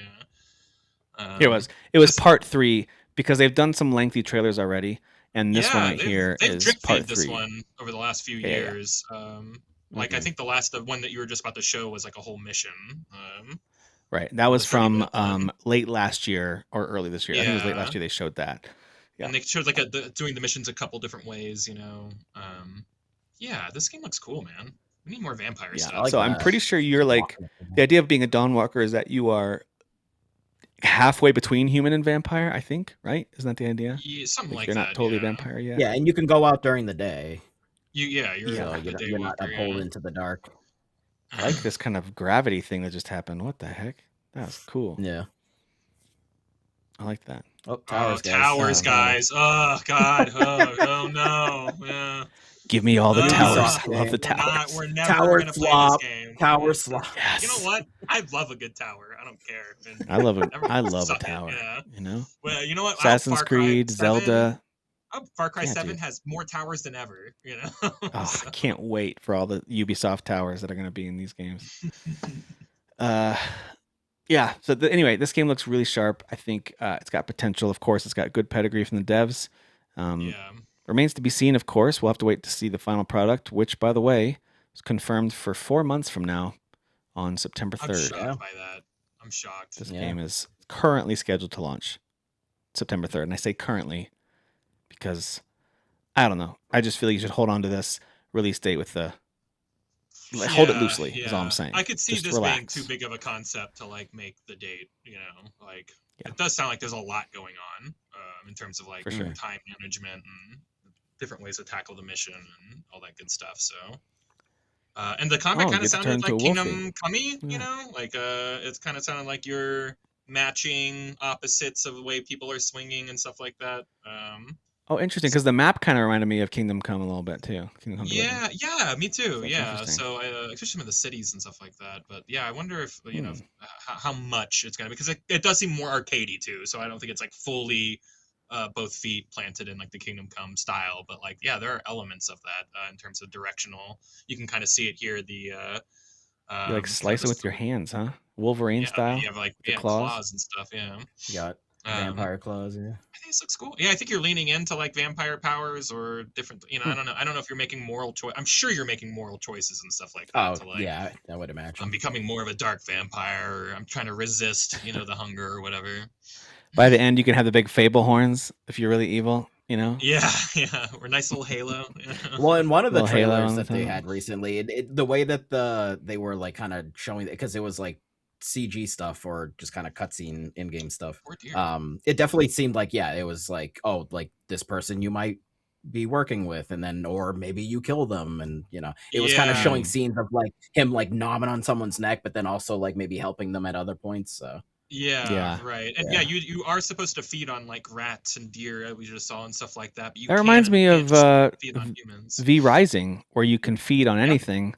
Yeah. Here it was part 3 because they've done some lengthy trailers already, and this one right here they've is drip part feed 3. this one over the last few years. Like I Mhm. think the one that you were just about to show was like a whole mission. Right, that was pretty from well done. late last year or early this year. I think it was late Yeah. last year they showed that. Yeah. And they showed like doing the missions a couple different ways. Yeah, this game looks cool, man. We need more vampire Yeah. stuff. So I'm pretty sure you're like the idea of being a Dawnwalker is that you are halfway between human and vampire, I think, right? Isn't that the idea? Yeah, something like you're that. not totally Yeah. vampire yet. Yeah, and you can go out during the day. You're So a you're day not walker. beholden to the dark. I like this kind of gravity thing that just happened. What the heck? That was cool. Yeah. I like that. Oh, towers, guys. Towers, guys. Oh God. Oh no. Yeah. Give me all the towers. Ubisoft I love the game. towers. We're never Tower gonna play swap. this game. Tower swap. Yes. You know what? I love a good tower. I don't care. And I love it. everyone I can love a suck it, tower. yeah. You know? Well, you know what? Assassin's Far Cry Creed, 7, Zelda. Far Cry Yeah, 7 dude. has more towers than ever. You know. Oh, So- I can't wait for all the Ubisoft towers that are going to be in these games. Yeah. So anyway, this game looks really sharp. I think it's got potential. Of course, it's got good pedigree from the devs. Yeah. Remains to be seen, of course. We'll have to wait to see the final product, which, by the way, is confirmed for 4 months from now on September 3rd. I'm shocked by that. I'm shocked. This game is currently scheduled to launch September 3rd. And I say currently because, I don't know. I just feel like you should hold on to this release date with hold it loosely, is all I'm saying. I could see Just this relax. being too big of a concept to like make the date, like Yeah. it does sound like there's a lot going on in terms of like For sure. time management and different ways to tackle the mission and all that good stuff. So and the combat kind of sounded like Kingdom Come, like it's kind of sounded like you're matching opposites of the way people are swinging and stuff like that. Oh, interesting, because the map kind of reminded me of Kingdom Come a little bit too. Kingdom Come Deliverance. Yeah, me too. That's Yeah, interesting. so especially some of the cities and stuff like that. But yeah, I wonder if how much it's gonna be because it does seem more arcadey too. So I don't think it's like fully both feet planted in like the Kingdom Come style. But like yeah, there are elements of that in terms of directional. You can kind of see it here. The You like slice it with your hands, huh? Wolverine style. You have like the claws and stuff. Yeah. You got vampire claws. Yeah. I think this looks cool. Yeah, I think you're leaning into like vampire powers or different. I don't know. I don't know if you're making moral choice. I'm sure you're making moral choices and stuff like that. Oh, yeah, I would imagine. I'm becoming more of a dark vampire. Or I'm trying to resist, the hunger or whatever. By the end, you can have the big fable horns if you're really evil. Yeah, or nice little halo. Well, in one of the Little halo trailers on that the they top. had recently, the way that they were like kind of showing it because it was like CG stuff or just kind of cutscene in-game stuff. Oh, dear. It definitely seemed like it was like, oh, like this person you might be working with, and then or maybe you kill them, and it was kind of showing scenes of like him like nomming on someone's neck, but then also like maybe helping them at other points. So Yeah, Yeah. right. And yeah, you are supposed to feed on like rats and deer we just saw and stuff like that, but you That reminds can't me of just feed on humans. V Rising, where you can feed on Yep. anything,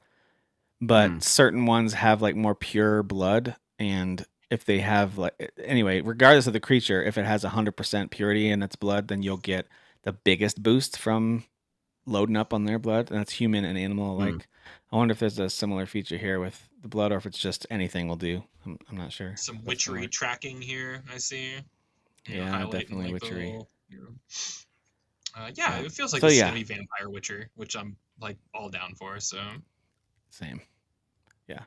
but certain ones have like more pure blood, and if they have like anyway, regardless of the creature, if it has 100% purity in its blood, then you'll get the biggest boost from loading up on their blood, and that's human and animal alike. I wonder if there's a similar feature here with the blood, or if it's just anything will do. I'm not sure. Some That's gonna witchery work. tracking here, I see. Yeah, Highlighting definitely like the witchery. little. Yeah, Yeah. it feels like So this is gonna yeah, be Vampire Witcher, which I'm like all down for. So same. Yeah.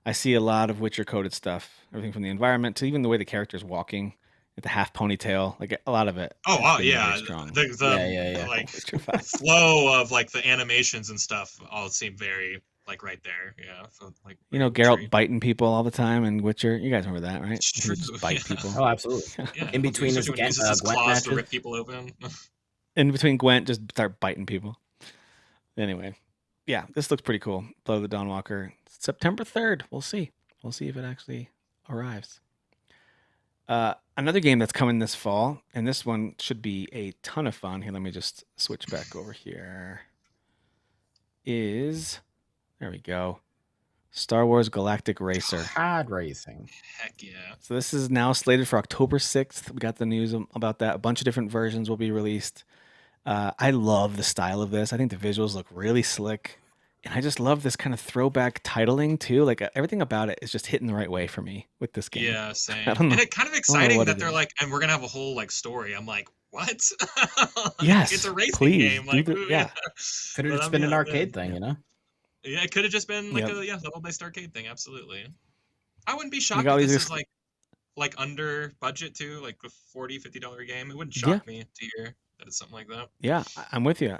I see a lot of Witcher coded stuff, everything from the environment to even the way the character's walking, with the half ponytail, like a lot of it. It's giving me a very yeah, strong the like Witcher vibe. flow of like the animations and stuff all seem very like right there. Yeah, so, like You very know, witchery. Geralt biting people all the time in Witcher. You guys remember that, right? It's He true. would just bite Yeah, people. Oh, absolutely. yeah. In between his Especially when he uses his Gwent claws to matches. rip people open. In between Gwent, just start biting people. Anyway, yeah, this looks pretty cool. Blood of the Dawnwalker, September 3rd. We'll see. We'll see if it actually arrives. Another game that's coming this fall, and this one should be a ton of fun. Here, let me just switch back over here. There we go. Star Wars Galactic Racer. Pod racing. Heck yeah. So this is now slated for October 6th. We got the news about that. A bunch of different versions will be released. I love the style of this. I think the visuals look really slick. And I just love this kind of throwback titling too. Like everything about it is just hitting the right way for me with this game. Yeah, I same. don't know. And it kind of I don't know exciting what that it they're is. like, and we're gonna have a whole like story. I'm like, what? Like, it's Yes, a racing please game. do Like, the ooh, yeah. yeah. Could have But just been an yeah, arcade thing, you know? yeah, it could have just been like Yep. a level-based arcade thing. Absolutely. I wouldn't be We shocked got if all this these. is like under budget too, like a $40-$50 game. It wouldn't Yeah, shock me to hear that it's something like that. yeah. I'm with you.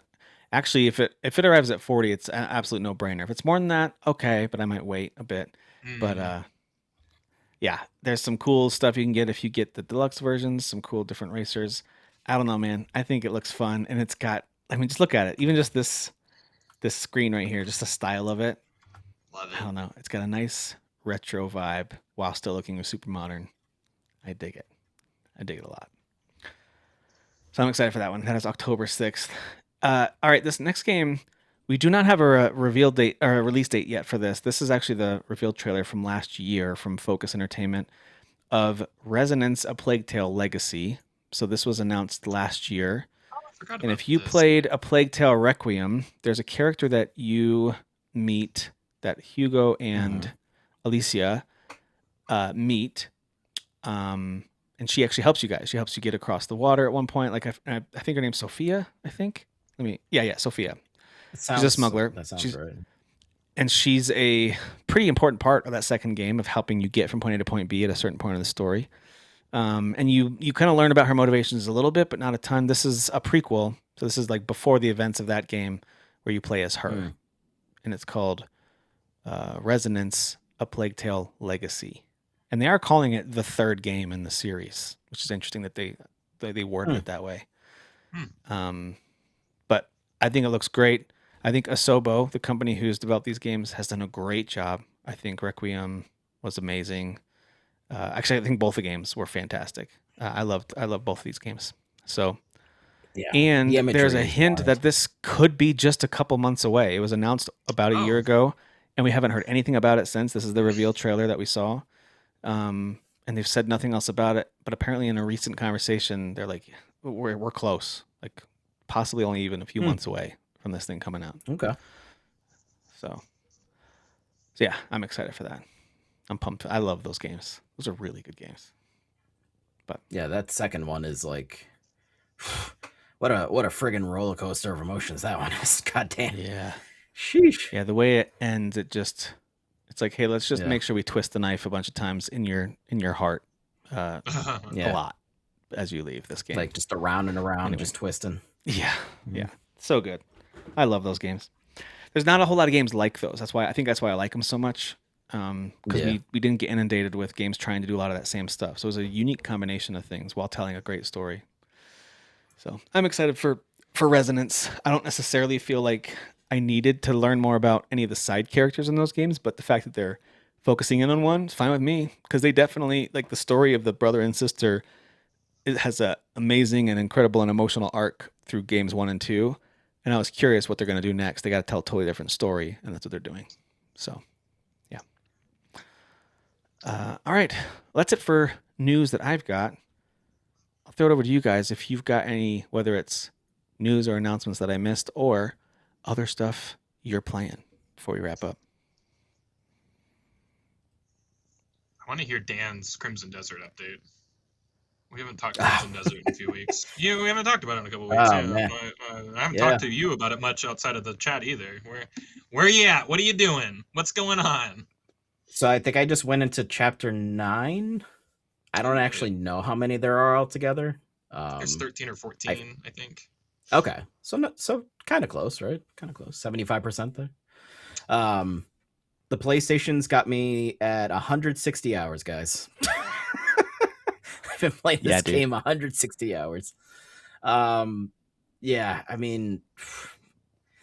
Actually, if it arrives at 40, it's an absolute no brainer. If it's more than that, okay, but I might wait a bit. But Hmm. yeah, there's some cool stuff you can get if you get the deluxe versions, some cool different racers. I don't know, man. I think it looks fun, and it's got. I mean, just look at it. Even just this screen right here, just the style of it. Love I it. don't know. It's got a nice retro vibe while still looking super modern. I dig it. I dig it a lot. So I'm excited for that one. That is October 6th. All right, this next game, we do not have a reveal date or a release date yet for this. This is actually the revealed trailer from last year from Focus Entertainment of Resonance: A Plague Tale Legacy. So this was announced last year. Oh, I forgot And about if you this. played A Plague Tale Requiem, there's a character that you meet that Hugo and Alicia meet. And she actually helps you guys. She helps you get across the water at one point. Like I think her name's Sophia. I think. Yeah, Sophia. She's a smuggler. That sounds right. And she's a pretty important part of that second game of helping you get from point A to point B at a certain point of the story. And you kind of learn about her motivations a little bit, but not a ton. This is a prequel, so this is like before the events of that game, where you play as her, and it's called Resonance: A Plague Tale Legacy, and they are calling it the third game in the series, which is interesting that they worded it that way. But I think it looks great. I think Asobo, the company who's developed these games, has done a great job. I think Requiem was amazing. Actually, I think both the games were fantastic. I loved both of these games. So, Yeah. and The there's imagery a is hint wild. that this could be just a couple months away. It was announced about a year Oh. ago, and we haven't heard anything about it since. This is the reveal trailer that we saw, and they've said nothing else about it. But apparently, in a recent conversation, they're like, "We're close, like possibly only even a few months away from this thing coming out." Okay. So yeah, I'm excited for that. I'm pumped. I love those games. Those are really good games. But yeah, that second one is like, what a friggin' roller coaster of emotions that one is. God damn. yeah, Sheesh. yeah, the way it ends, it's like, hey, let's just Yeah. make sure we twist the knife a bunch of times in your heart, a Yeah. lot as you leave this game. Like just around and around, Anyway. just twisting. Yeah, yeah, so good. I love those games. There's not a whole lot of games like those. That's why I like them so much. Because Yeah. we didn't get inundated with games trying to do a lot of that same stuff. So it was a unique combination of things while telling a great story. So I'm excited for Resonance. I don't necessarily feel like I needed to learn more about any of the side characters in those games, but the fact that they're focusing in on one, it's fine with me, because they definitely, like, the story of the brother and sister, it has a amazing and incredible and emotional arc through games 1 and 2. And I was curious what they're going to do next. They got to tell a totally different story, and that's what they're doing. So, yeah. All right. That's it for news that I've got. I'll throw it over to you guys if you've got any, whether it's news or announcements that I missed or other stuff you're playing before we wrap up. I want to hear Dan's Crimson Desert update. We haven't talked Crimson Desert in a few weeks. Yeah, we haven't talked about it in a couple weeks. Man. I haven't talked to you about it much outside of the chat either. Where are you at? What are you doing? What's going on? So I think I just went into chapter 9. I don't actually know how many there are altogether. There's 13 or 14, I think. Okay, so kind of close, right? Kind of close. 75% there. The PlayStation's got me at 160 hours, guys. I've been playing this game 160 hours. Yeah, I mean,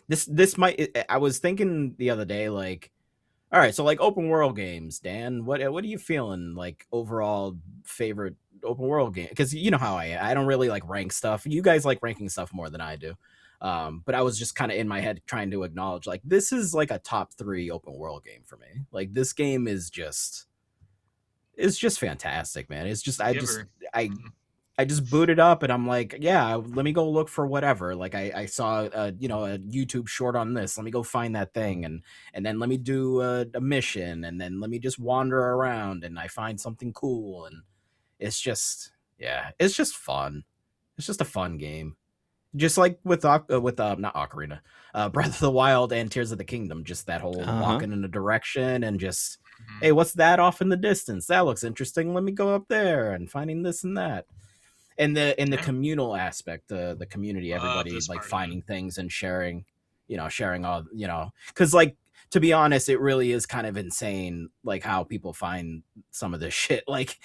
this might. I was thinking the other day, like, all right, so like open world games, Dan, what are you feeling like overall favorite open world game? Because you know how I don't really like rank stuff. You guys like ranking stuff more than I do. But I was just kind of in my head trying to acknowledge, like, this is like a top 3 open world game for me. Like, this game is just, it's just fantastic, man. It's just, I just booted up and I'm like, yeah, let me go look for whatever. Like I saw, a YouTube short on this. Let me go find that thing. And then let me do a mission. And then let me just wander around and I find something cool. And it's just, yeah, it's just fun. It's just a fun game. Just like with not Ocarina, Breath of the Wild and Tears of the Kingdom, just that whole walking in a direction and just, hey, what's that off in the distance? That looks interesting. Let me go up there and finding this and that. And the communal aspect, the community, everybody like finding things and sharing all, because like, to be honest, it really is kind of insane, like how people find some of this shit. Like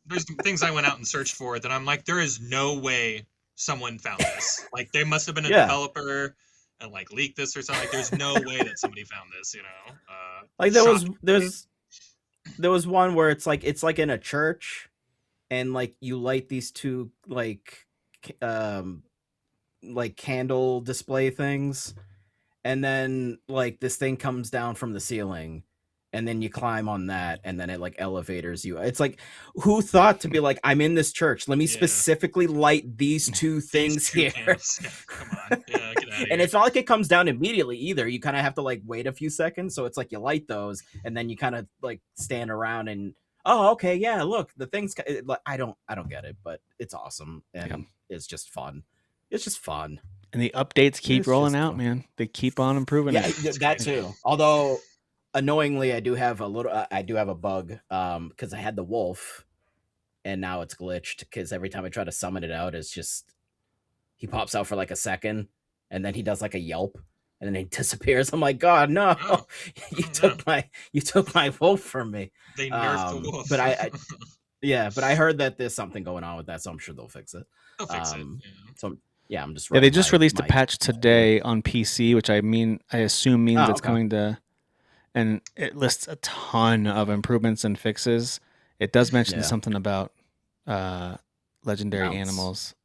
there's things I went out and searched for that I'm like, there is no way someone found this. Like they must have been a developer and like leaked this or something. Like there's no way that somebody found this. Like there was one where it's like in a church. And like you light these 2 like candle display things, and then like this thing comes down from the ceiling, and then you climb on that, and then it like elevators you. It's like, who thought to be like, I'm in this church, let me specifically light these 2 things here. Yeah, come on, get out of here. And it's not like it comes down immediately either. You kind of have to like wait a few seconds. So it's like you light those, and then you kind of like stand around and. Oh, okay, yeah. Look, the things I don't get it, but it's awesome and it's just fun. It's just fun, and the updates keep rolling out, man. They keep on improving. Yeah, that too. Although, annoyingly, I do have a bug because I had the wolf, and now it's glitched because every time I try to summon it out, it's just he pops out for like a second, and then he does like a yelp. And then he disappears. I'm like, God, no! You took my wolf from me. They nerfed the wolf. But I heard that there's something going on with that, so I'm sure they'll fix it. They'll fix it. Yeah. So yeah, I'm just. Yeah, they just released a patch today on PC, which I assume means it's going to, and it lists a ton of improvements and fixes. It does mention something about legendary animals.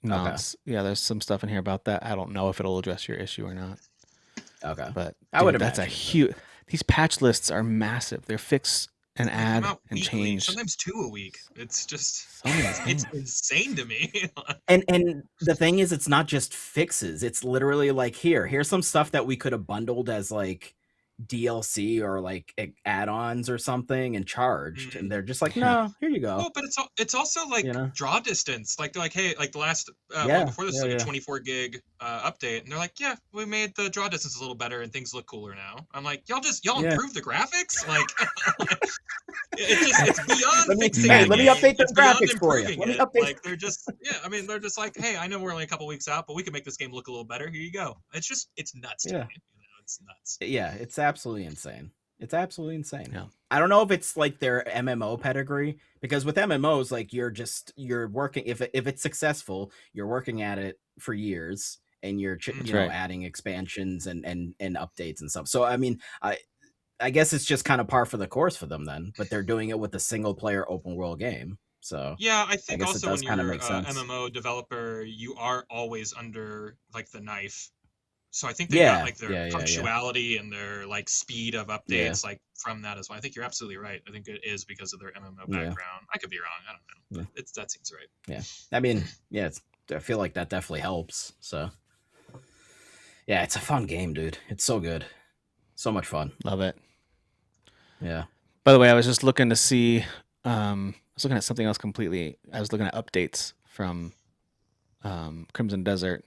Mounts. Okay. Yeah, there's some stuff in here about that. I don't know if it'll address your issue or not. Okay. But that's a huge. These patch lists are massive. They're fix and add and change. Sometimes 2 a week. It's just it's insane to me. and the thing is, it's not just fixes. It's literally like here's some stuff that we could have bundled as like DLC or like add-ons or something and charged, and they're just like, no, here you go. Well, but it's also like draw distance. Like they're like, hey, like the last one before this, like a 24 gig update, and they're like, yeah, we made the draw distance a little better and things look cooler now. I'm like, y'all improve the graphics, like it's beyond fixing. Let me update the graphics for you. Let me update. Like they're just they're just like, hey, I know we're only a couple weeks out, but we can make this game look a little better. Here you go. It's nuts to me. It's nuts. Yeah, it's absolutely insane. It's absolutely insane. Yeah. I don't know if it's like their MMO pedigree, because with MMOs, like you're working, if it's successful, you're working at it for years and you're adding expansions and updates and stuff. So I mean, I guess it's just kind of par for the course for them then. But they're doing it with a single player open world game. So Yeah, I I think guess it also when does kind of you're make a sense. MMO developer, you are always under like the knife. So I think they've got Yeah, like their yeah. punctuality and their like speed of Yeah, updates like from that as well. I think you're absolutely right. I think it is because of their MMO yeah, background. I could be wrong. I don't know, yeah, but that seems right. yeah. I mean, yeah, I feel like that definitely helps. So yeah, it's a fun game, dude. It's so good, so much fun. Love it. Yeah. By the way, I was just looking to see. I was looking at something else completely. I was looking at updates from Crimson Desert,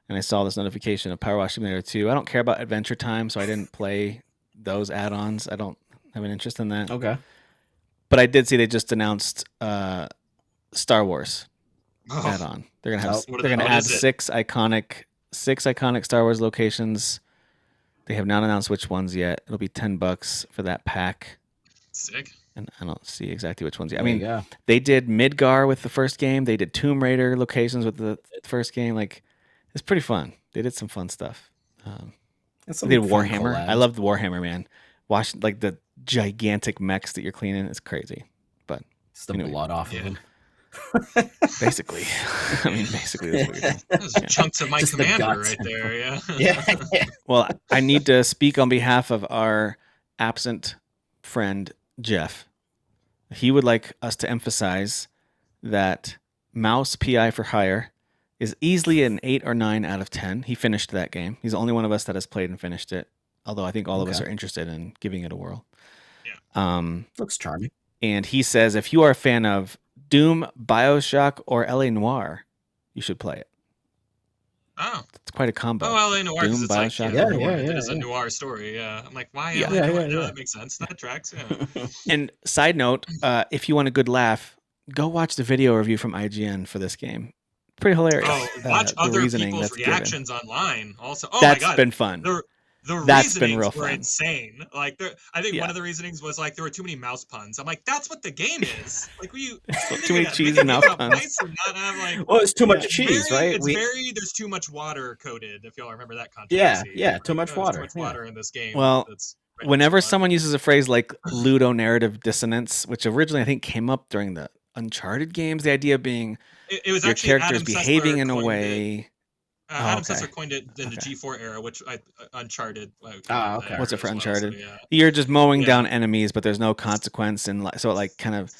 and I saw this notification of Power Wash Simulator 2. I don't care about Adventure Time, so I didn't play those add-ons. I don't have an interest in that. Okay. But I did see they just announced Star Wars Oh, add-on. They're gonna have Oh, they're gonna what add is it? six iconic Star Wars locations. They have not announced which ones yet. It'll be $10 for that pack. Sick. And I don't see exactly which ones yet. I there you mean, go. they did Midgar with the first game. They did Tomb Raider locations with the first game. Like, it's pretty fun. They did some fun stuff. It's They some did fun Warhammer. I collabs. love the Warhammer, man. Watch like the gigantic mechs that you're cleaning. It's crazy. But It's the anyway. blood off Yeah. of them. basically, I mean, basically that's what you're doing. Those are chunks of my Just the commander guts. right there. Yeah. Yeah. Well, I need to speak on behalf of our absent friend Jeff. He would like us to emphasize that Mouse PI for Hire is easily an 8 or 9 out of 10. He finished that game. He's the only one of us that has played and finished it. Although I think all of us Okay. are interested in giving it a whirl. Yeah. Looks charming. And he says if you are a fan of Doom, BioShock, or LA Noire, you should play it. Oh. It's quite a combo. Oh, LA Noire, because Doom, it's like, BioShock, yeah, LA Noire. it is a noir story. Yeah. I'm like, why Yeah. LA Noire? Yeah. No, that makes sense. That tracks. Yeah. And side note, if you want a good laugh, go watch the video review from IGN for this game. Pretty hilarious. Oh, watch the other reasoning people's that's given. reactions online. Also, oh That's my god, been fun. The That's been reasonings real were fun. insane. Like, I think Yeah. one of the reasonings was like there were too many mouse puns. I'm like, that's what the game is. Like, you Too many cheese and mouse puns. Mice and not have like. Well, it's too much Yeah. cheese, right? It's very. There's too much water coated. If y'all remember that Yeah, controversy. yeah, too Like, much there's water. Too much water in this game. Well, that's right whenever in someone uses a phrase like ludonarrative dissonance, which originally I think came up during the Uncharted games, the idea being it was your actually character is Adam behaving Sessler in a coined it. way. Adam okay. Sessler coined it in the Okay. G4 era, which Uncharted. Okay. What's it for Uncharted? Yeah. You're just mowing Yeah. down enemies, but there's no consequence, and so it like kind of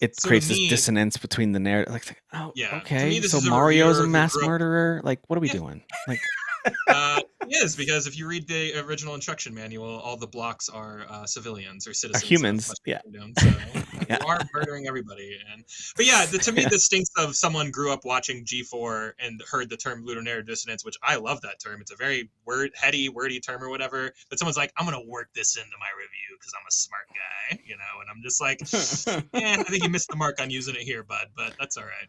it So to creates me- this dissonance between the narrative. Like, oh, Yeah. To okay, me, this so is a Mario's a reviewer who mass grew up- murderer. Like, what are we Yeah. doing? Like, It is, because if you read the original instruction manual, all the blocks are civilians or citizens. humans, of yeah. Kingdom, so Yeah. you are murdering everybody. But yeah, to me, this stinks of someone grew up watching G4 and heard the term ludonarrative dissonance, which I love that term. It's a very heady, wordy term or whatever. But someone's like, I'm going to work this into my review because I'm a smart guy, and I'm just like, I think you missed the mark on using it here, bud, but that's all right.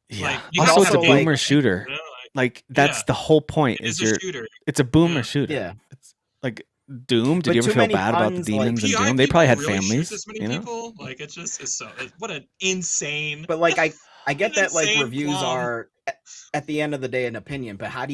Yeah. Like, you Also, have it's a to have a boomer game, shooter. Like that's Yeah. the whole point. It is Is a shooter. it's a boomer Yeah. shooter. Yeah. It's like Doom. Did But you ever too feel many bad about the puns, like, demons in PI Doom? They probably had people really families. shoot this many people. Like, it's so what an insane. But like I get An that like insane reviews plum. are at the end of the day an opinion, but how do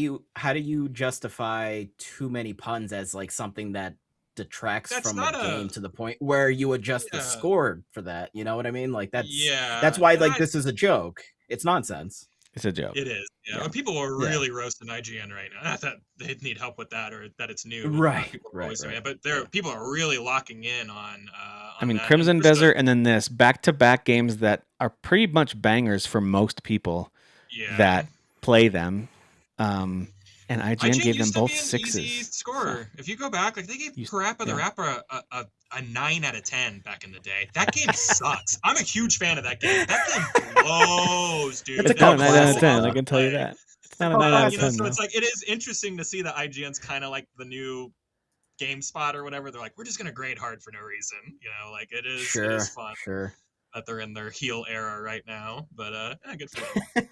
you justify too many puns as like something that detracts That's from not a a- game to the point where you adjust the Yeah. score for that? You know what I mean? Like that's Yeah, why and like this is a joke. It's nonsense. It's a joke. It is. Yeah. Yeah. And people are Yeah. really roasting IGN right now. Not that they need help with that or that it's new. Right, People are right, always doing right. it, but people are really locking in on. I mean, that. Crimson And just Desert and then this back-to-back games that are pretty much bangers for most people yeah. that play them. And IGN gave them used to both be an sixes. easy scorer. If you go back, like they gave Parappa the Rapper a 9 out of 10 back in the day. That game sucks. I'm a huge fan of that game. That game blows, dude. It's a not a cult 9 out of classic. 10. I can tell you that. It's not a 9 out of 10. So though. it's like it is interesting to see that IGN's kind of like the new GameSpot or whatever. They're like, we're just gonna grade hard for no reason. Like it is. Sure. It is fun Sure. that they're in their heel era right now. But good for them.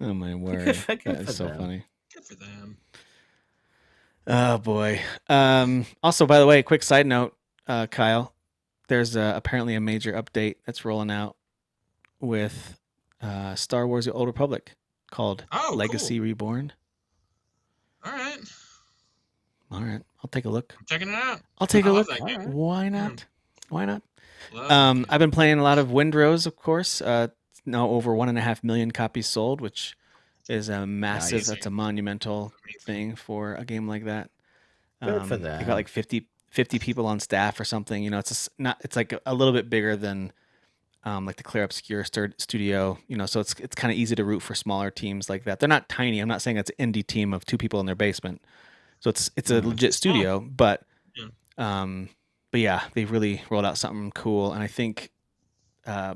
Oh my word. Good That for is so them. funny. Good for them. Oh boy. Also, by the way, quick side note, Kyle, there's apparently a major update that's rolling out with Star Wars: The Old Republic called Oh, Legacy cool. Reborn. All right. All right, I'll take a look. I'm checking it out. I'll take a love look. that game. Right. Why not? Why not? Love that game. I've been playing a lot of Windrose, of course. It's now over 1.5 million copies sold, which is a massive. Nice. That's a monumental thing for a game like that. Good for They got them. like 50 people on staff or something. You know, not. It's like a little bit bigger than like the Clear Obscure studio. You know, so it's kind of easy to root for smaller teams like that. They're not tiny. I'm not saying it's an indie team of 2 people in their basement. So it's a legit studio, but Yeah. but yeah, they've really rolled out something cool, and I think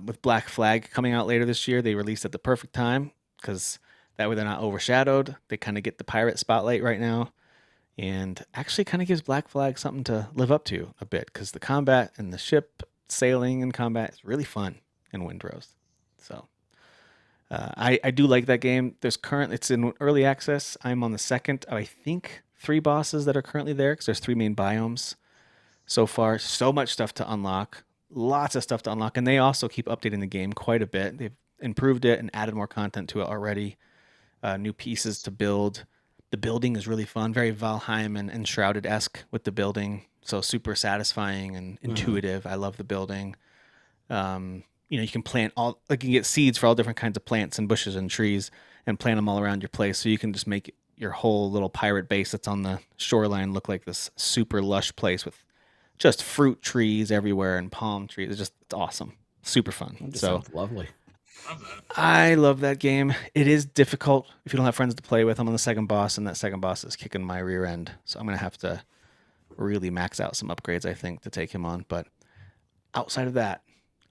with Black Flag coming out later this year, they released at the perfect time because that way they're not overshadowed. They kind of get the pirate spotlight right now, and actually kind of gives Black Flag something to live up to a bit because the combat and the ship sailing and combat is really fun in Windrose. So I do like that game. It's in early access. I'm on the second, I think, 3 bosses that are currently there because there's 3 main biomes so far. So much stuff to unlock, lots of stuff to unlock, and they also keep updating the game quite a bit. They've improved it and added more content to it already. New pieces to build. The building is really fun, very Valheim and Enshrouded-esque with the building. So super satisfying and intuitive. I love the building. You know, you can plant you can get seeds for all different kinds of plants and bushes and trees and plant them all around your place. So you can just make your whole little pirate base that's on the shoreline look like this super lush place with just fruit trees everywhere and palm trees. It's awesome. Super fun. That just So sounds lovely. Love that. I love that game. It is difficult if you don't have friends to play with. I'm on the second boss, and that second boss is kicking my rear end. So I'm going to have to really max out some upgrades, I think, to take him on. But outside of that,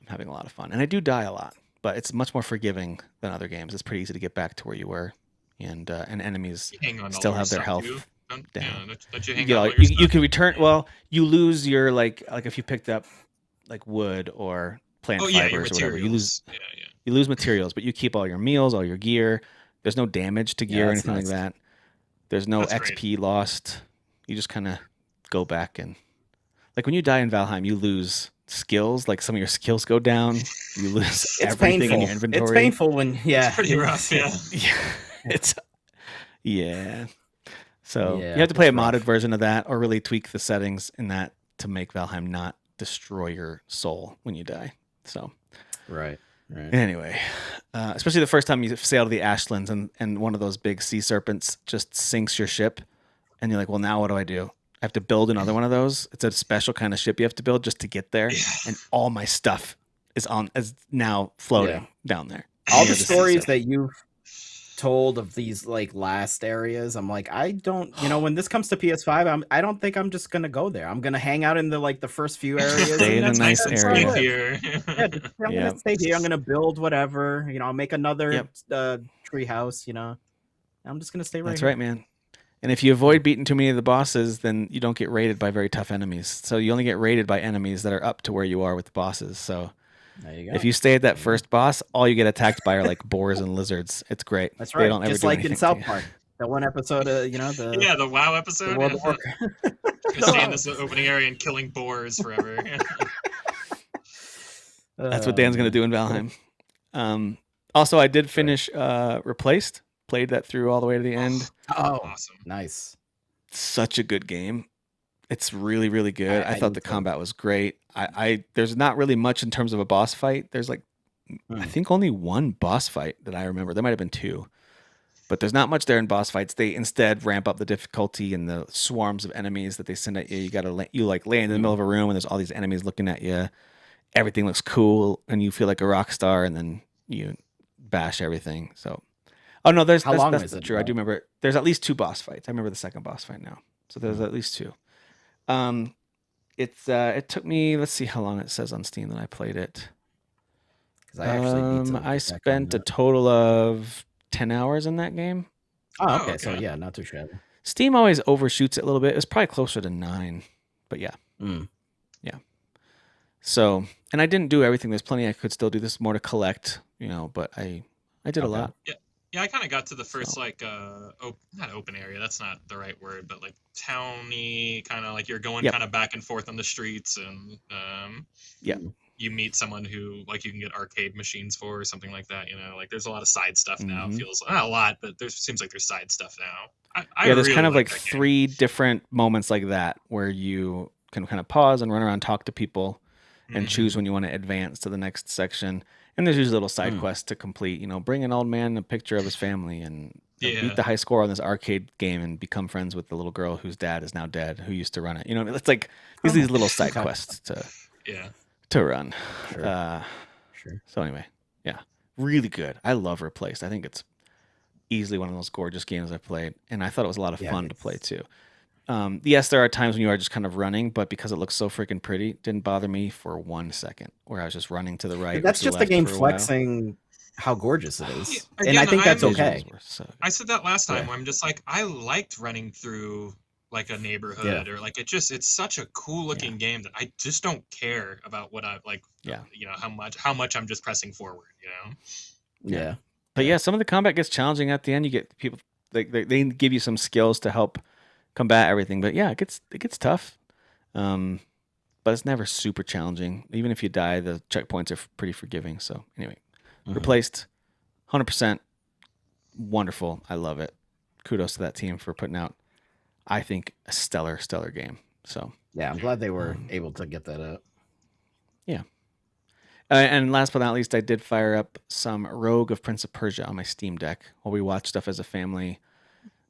I'm having a lot of fun. And I do die a lot, but it's much more forgiving than other games. It's pretty easy to get back to where you were. And enemies You hang on to still all your have their stuff, health too. down. Yeah, don't you You hang get on all, all your stuff? you can return. Well, you lose your like if you picked up like wood or plant Oh yeah, your fibers or whatever. materials. You lose materials, but you keep all your meals, all your gear. There's no damage to gear or that's anything like nice. that. There's no That's XP lost. You just kind of go back and like when you die in Valheim, you lose skills. Like some of your skills go down. You lose It's everything painful. in your inventory. It's painful when It's pretty rough, yeah. Yeah. So Yeah, you have to play a it's rough. modded version of that or really tweak the settings in that to make Valheim not destroy your soul when you die. So Right. anyway, especially the first time you sail to the Ashlands and one of those big sea serpents just sinks your ship and you're like, well, now what do? I have to build another one of those. It's a special kind of ship you have to build just to get there. And all my stuff is now floating down there. All the stories that you've told of these like last areas, I'm like, I don't, when this comes to PS5, I don't think I'm just gonna go there. I'm gonna hang out in the first few areas. Stay in a nice area. Here. Yeah, I'm gonna stay here. I'm gonna build whatever. I'll make another tree house. I'm just gonna stay right. That's here. right, man. And if you avoid beating too many of the bosses, then you don't get raided by very tough enemies. So you only get raided by enemies that are up to where you are with the bosses. So there you go. If you stay at that first boss, all you get attacked by are like boars and lizards. It's great. That's right. They don't ever Just do like in anything South to you. Park, that one episode of the WoW episode. The World of Warcraft. You're staying in this opening area and killing boars forever. That's what Dan's gonna do in Valheim. Also, I did finish Replaced. Played that through all the way to the end. Oh, awesome! Nice. Such a good game. It's really, really good. I thought the combat was great. There's not really much in terms of a boss fight. There's like, I think only one boss fight that I remember. There might have been 2, but there's not much there in boss fights. They instead ramp up the difficulty and the swarms of enemies that they send at you. You gotta land in the middle of a room and there's all these enemies looking at you. Everything looks cool and you feel like a rock star, and then you bash everything. So, oh no, that's true. I do remember. There's at least 2 boss fights. I remember the second boss fight now. So there's at least 2. It took me, let's see how long it says on Steam that I played it. I spent a total of 10 hours in that game. Oh, okay. So yeah, not too shabby. Steam always overshoots it a little bit. It was probably closer to 9, but yeah. Yeah. So, and I didn't do everything. There's plenty I could still do. This more to collect, but I did a lot. Yeah, I kind of got to the first not open area. That's not the right word, but like towny kind of like you're going kind of back and forth on the streets and you meet someone who like you can get arcade machines for or something like that. Like there's a lot of side stuff now. It feels not a lot, but there seems like there's side stuff now. I there's really kind of like like that 3 different moments like that where you can kind of pause and run around, talk to people, and choose when you want to advance to the next section. And there's usually little side quests to complete. Bring an old man a picture of his family and beat the high score on this arcade game and become friends with the little girl whose dad is now dead, who used to run it. It's like these little side quests to run. Sure. So anyway, yeah, really good. I love Replaced. I think it's easily one of those gorgeous games I've played, and I thought it was a lot of fun to play too. Yes, there are times when you are just kind of running, but because it looks so freaking pretty, it didn't bother me for 1 second. Where I was just running to the right. That's or to just the the left game for a while. flexing how gorgeous it is, Yeah, and I again, think that's I'm- okay. Visuals were so good. I said that last time where I'm just like, I liked running through like a neighborhood or like it's such a cool looking game that I just don't care about what I like. How much I'm just pressing forward. Yeah. But yeah, some of the combat gets challenging at the end. You get people they give you some skills to help combat everything. But yeah, it gets tough. But it's never super challenging. Even if you die, the checkpoints are pretty forgiving. So anyway, Replaced, 100%, wonderful. I love it. Kudos to that team for putting out, I think, a stellar game. So yeah, I'm glad they were able to get that up. Yeah. And last but not least, I did fire up some Rogue of Prince of Persia on my Steam Deck while we watched stuff as a family.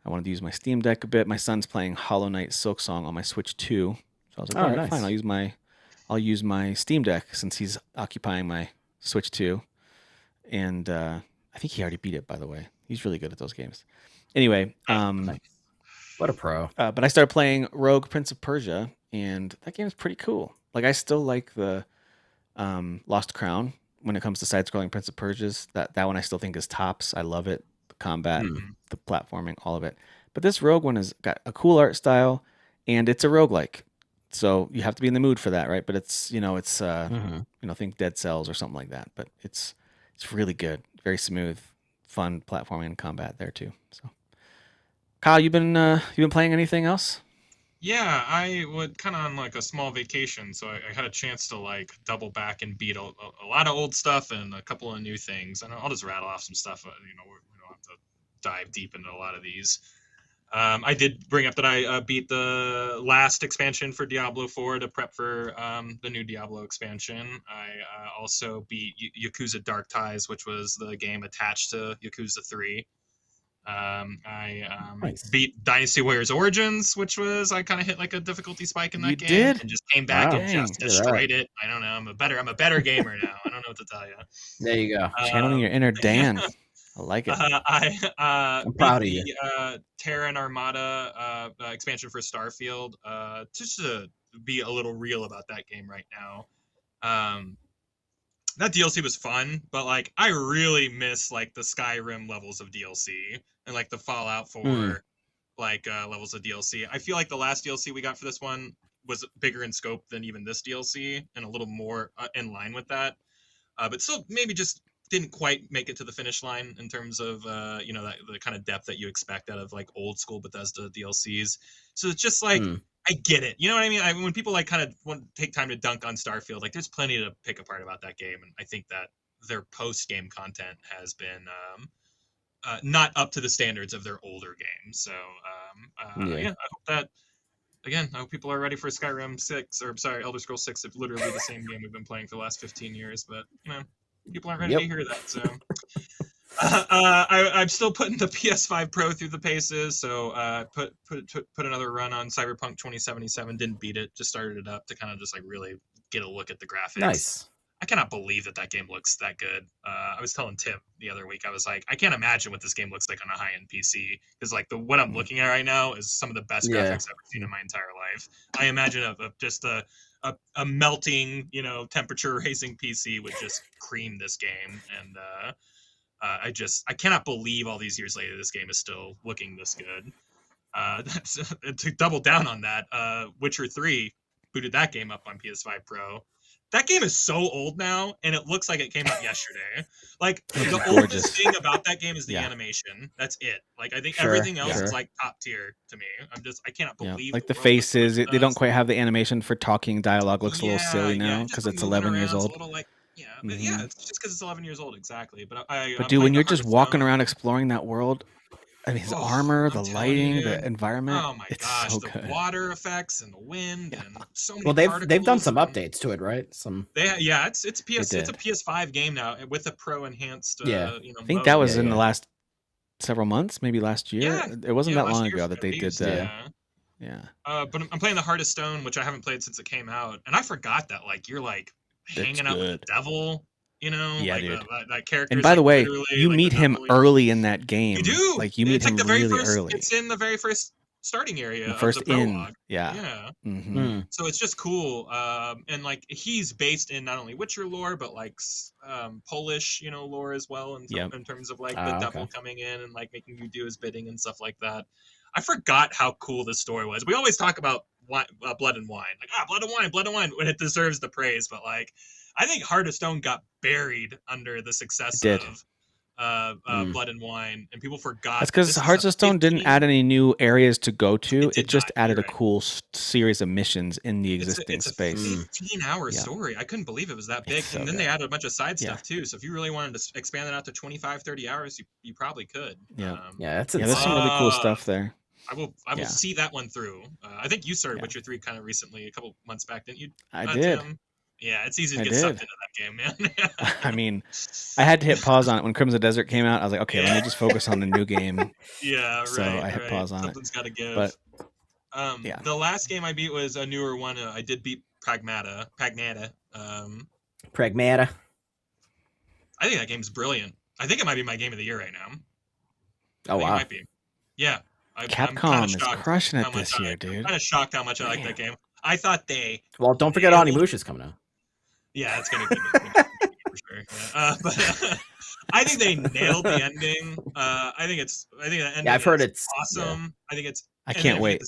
I wanted to use my Steam Deck a bit. My son's playing Hollow Knight Silksong on my Switch 2. So I was like, all right, fine. I'll use my Steam Deck since he's occupying my Switch 2. And I think he already beat it, by the way. He's really good at those games. Anyway, Nice. What a pro. but I started playing Rogue Prince of Persia, and that game is pretty cool. Like, I still like the Lost Crown when it comes to side-scrolling Prince of Persia's. That one I still think is tops. I love it. The combat, the platforming, all of it. But this Rogue one has got a cool art style, and it's a roguelike. So you have to be in the mood for that, right? But it's think Dead Cells or something like that. But it's really good, very smooth, fun platforming and combat there too. So, Kyle, you been playing anything else? Yeah, I would kind of on like a small vacation, so I had a chance to like double back and beat a lot of old stuff and a couple of new things. And I'll just rattle off some stuff. We don't have to dive deep into a lot of these. I did bring up that I beat the last expansion for Diablo 4 to prep for the new Diablo expansion. I also beat Yakuza Dark Ties, which was the game attached to Yakuza 3. I beat Dynasty Warriors Origins, which was I kind of hit like a difficulty spike in that game did? and just came back and just destroyed it. I don't know. I'm a better gamer now. I don't know what to tell you. There you go. Channeling your inner Dan. I like it. I'm proud of you. Terran Armada expansion for Starfield. Just to be a little real about that game right now. That DLC was fun, but like I really miss like the Skyrim levels of DLC and like the Fallout 4 levels of DLC. I feel like the last DLC we got for this one was bigger in scope than even this DLC and a little more in line with that. But still maybe just didn't quite make it to the finish line in terms of that the kind of depth that you expect out of like old school Bethesda DLCs. So it's just like I get it. You know what I mean? When people like kind of want to take time to dunk on Starfield, like there's plenty to pick apart about that game, and I think that their post-game content has been not up to the standards of their older games. So I hope that again, I hope people are ready for Skyrim 6 or sorry, Elder Scrolls 6. It's literally the same game we've been playing for the last 15 years, but people aren't ready to hear that. So I'm still putting the PS5 Pro through the paces. So put another run on Cyberpunk 2077. Didn't beat it. Just started it up to kind of just like really get a look at the graphics. Nice. I cannot believe that game looks that good. I was telling Tim the other week, I was like, I can't imagine what this game looks like on a high-end PC because like what I'm looking at right now is some of the best graphics I've ever seen in my entire life. I imagine just a melting, temperature raising PC would just cream this game, and I cannot believe all these years later this game is still looking this good. To double down on that, Witcher 3 booted that game up on PS5 Pro. That game is so old now, and it looks like it came out yesterday. Like the gorgeous. oldest thing about that game is the Yeah. animation. That's it. Like I think Sure, everything else yeah. is like top tier to me. I cannot Yeah. believe Like the world is so faces, they don't advanced. quite have the animation for talking dialogue. Looks a little silly now just because the it's moving 11 years around's a old. little like but yeah, it's just because it's 11 years old exactly. But I'm But dude, playing when the you're Heart just of walking Stone. around exploring that world, I mean, his Oh, armor, I'm the telling you, lighting, dude. the environment, Oh my it's gosh, so the good. water effects and the wind and so many Well, they've done particles some and updates to it, right? Some. it's They it's a did. PS5 game now with a pro enhanced Yeah. I think mode that and was in the yeah. last several months, maybe last year. yeah It wasn't that last long year ago that at they did least, the. Yeah. Yeah. But I'm playing the Heart of Stone, which I haven't played since it came out, and I forgot that like you're like That's hanging out with the good. devil, Yeah, like dude. that character And is by the like way, literally you like the meet him devil. early in that game. You do. Like you meet It's like him the very really first. early. It's in the very first starting area The of first the in. prologue. Yeah. Yeah. Mm-hmm. So it's just cool, and like he's based in not only Witcher lore, but like Polish, lore as well, Yep. in terms of like the devil Okay. coming in and like making you do his bidding and stuff like that. I forgot how cool this story was. We always talk about Blood and Wine, like Blood and Wine, when it deserves the praise, but like I think Heart of Stone got buried under the It success did. of Blood and Wine, and people forgot That's that because this is Hearts a of Stone didn't 15 add any new areas to go to. It did just not, added you're a right. cool series of missions in the existing It's a space. 15-hour Yeah. story. I couldn't believe it was that big. It's so And then they good. added a bunch of side Yeah. stuff too. So if you really wanted to expand it out to 25, 30 hours, you probably could. Yeah. Yeah, that's Yeah, there's some really cool uh, stuff there. I will Yeah. see that one through. I think you started Yeah. Witcher 3 kind of recently, a couple months back, didn't you? I did. Tim? Yeah, it's easy to I get sucked did. into that game, man. I mean, I had to hit pause on it when Crimson Desert came out. I was like, okay, let me just focus on the new game. Yeah, So right. I hit pause on Something's got to give. it. But yeah. The last game I beat was a newer one. I did beat Pragmata. Pragmata. I think that game's brilliant. I think it might be my game of the year right now. Oh, I think wow. it might be. Yeah. I'm Capcom kinda is shocked crushing how it much this year, dude. I'm kind of shocked how much I like that game. I thought they. Well, don't forget nailed- Onimusha's coming out. Yeah, it's gonna be for sure. Yeah. But I think they nailed the ending. I think the ending. Yeah, I've heard is it's awesome. I think it's. I and can't then wait. The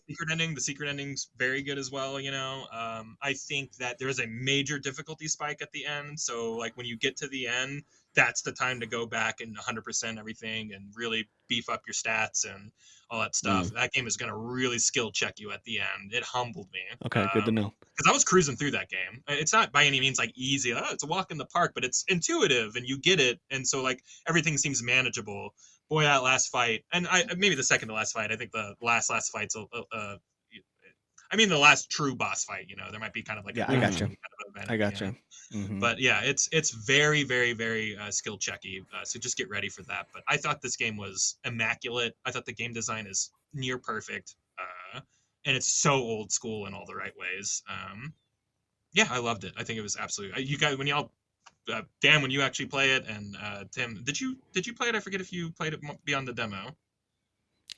secret ending's very good as well. I think that there is a major difficulty spike at the end. So like when you get to the end, that's the time to go back and 100% everything and really beef up your stats and all that stuff. That game is going to really skill check you at the end. It humbled me. Okay, good to know. Because I was cruising through that game. It's not by any means like easy. It's a walk in the park, but it's intuitive and you get it. And so like everything seems manageable. Boy, that last fight, and maybe the second to last fight. I think the last fight's I mean the last true boss fight. There might be kind of like Yeah, a I gotcha. kind of event I at the gotcha. end. Mm-hmm. But yeah, it's very, very, very skill checky. So just get ready for that. But I thought this game was immaculate. I thought the game design is near perfect, and it's so old school in all the right ways. Yeah, I loved it. I think it was absolutely. You guys, when y'all, Dan, when you actually play it, and Tim, did you play it? I forget if you played it beyond the demo.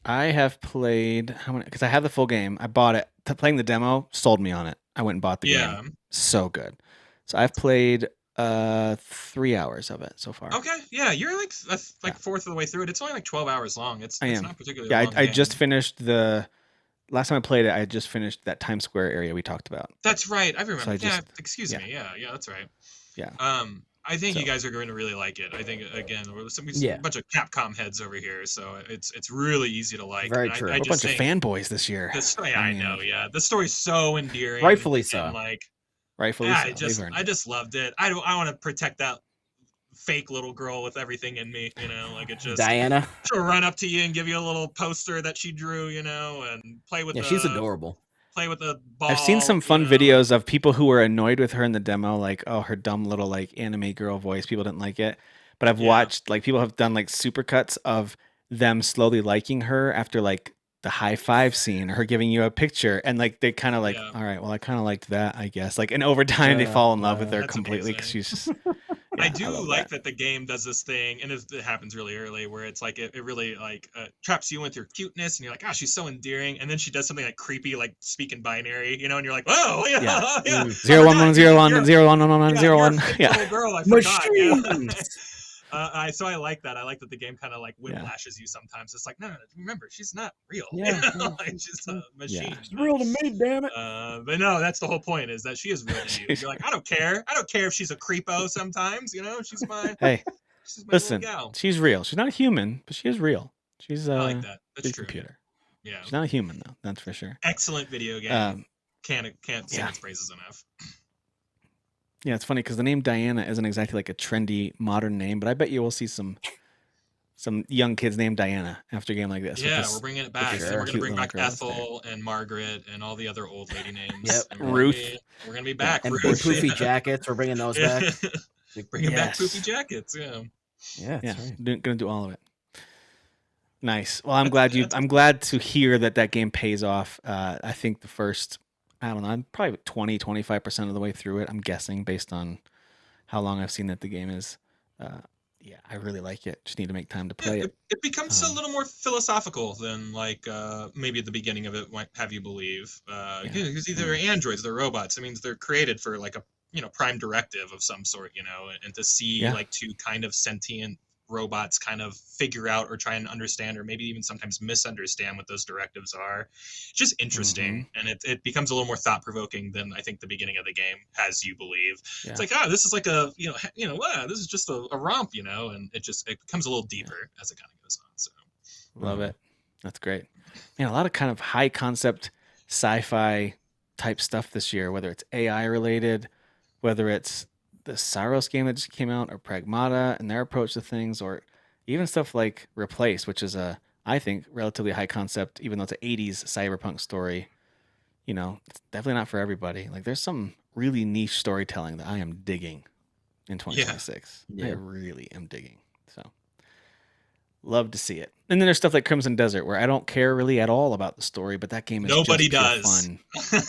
I have played how many? Because I have the full game. I bought it. Playing the demo sold me on it. I went and bought the game. So good. So I've played 3 hours of it so far. Okay, yeah, you're like fourth of the way through it. It's only like 12 hours long. It's not particularly long. I just finished last time I played it. I just finished that Times Square area we talked about. That's right. I remember. So excuse me. Yeah, that's right. Yeah. I think you guys are going to really like it. I think again, we're a bunch of Capcom heads over here, so it's really easy to like. Very true. A bunch of fanboys this year. I know. Yeah, the story's so endearing. Rightfully so. And like, rightfully so. I just loved it. I want to protect that fake little girl with everything in me. Like it just Diana. She'll run up to you and give you a little poster that she drew. And play with. Yeah, she's adorable. Play with the ball. I've seen some fun videos of people who were annoyed with her in the demo, like, oh, her dumb little like anime girl voice. People didn't like it, but I've watched like people have done like supercuts of them slowly liking her after like the high five scene, her giving you a picture, and like they kind of like, all right, well, I kind of liked that, I guess. Like, and over time they fall in love with her completely because she's just. I do like that the game does this thing, and it happens really early, where it's like it really like traps you with your cuteness, and you're like, oh, she's so endearing, and then she does something like creepy, like speaking binary, and you're like, oh, yeah. 0 1 1 0 1 0 1 1 1 0 1. Yeah. Little girl, I forgot. So I like that. I like that the game kind of like whiplashes you sometimes. It's like, no, remember, she's not real. Yeah, Like, she's a machine. She's real to me, damn it. But no, that's the whole point, is that she is real to you. You're like, I don't care. I don't care if she's a creepo sometimes. She's my listen, little gal. She's real. She's not a human, but she is real. She's I like that. That's a true. computer. Yeah. She's not a human though. That's for sure. Excellent video game. Can't sing its praises enough. Yeah, it's funny because the name Diana isn't exactly like a trendy modern name, but I bet you will see some young kids named Diana after a game like this. Yeah, we're bringing it back. Sure. So we're going to bring back Ethel and Margaret and all the other old lady names. Yep. And Ruth. We're going to be back. And Ruth. poofy jackets. We're bringing those back. Bringing back poofy jackets. Yeah. Yeah. Right. Gonna do all of it. Nice. Well, I'm glad to hear that game pays off. I think the first, I don't know, I'm probably 20-25% of the way through it. I'm guessing based on how long I've seen that the game is. Yeah, I really like it. Just need to make time to play it. It becomes a little more philosophical than like maybe at the beginning of it might have you believe. Because they're androids, they're robots. It means they're created for like a prime directive of some sort, and to see like two kind of sentient robots kind of figure out or try and understand, or maybe even sometimes misunderstand what those directives are. It's just interesting, and it becomes a little more thought-provoking than I think the beginning of the game has you believe. Yeah. It's like, this is like a this is just a romp, and it becomes a little deeper as it kind of goes on. So love it. That's great. Man, a lot of kind of high concept sci-fi type stuff this year, whether it's AI related, whether it's the Saros game that just came out, or Pragmata and their approach to things, or even stuff like Replace, which is I think, relatively high concept, even though it's an 80s cyberpunk story. It's definitely not for everybody. Like, there's some really niche storytelling that I am digging in 2026. Yeah. I really am digging. So, love to see it. And then there's stuff like Crimson Desert, where I don't care really at all about the story, but that game is nobody just does. Fun.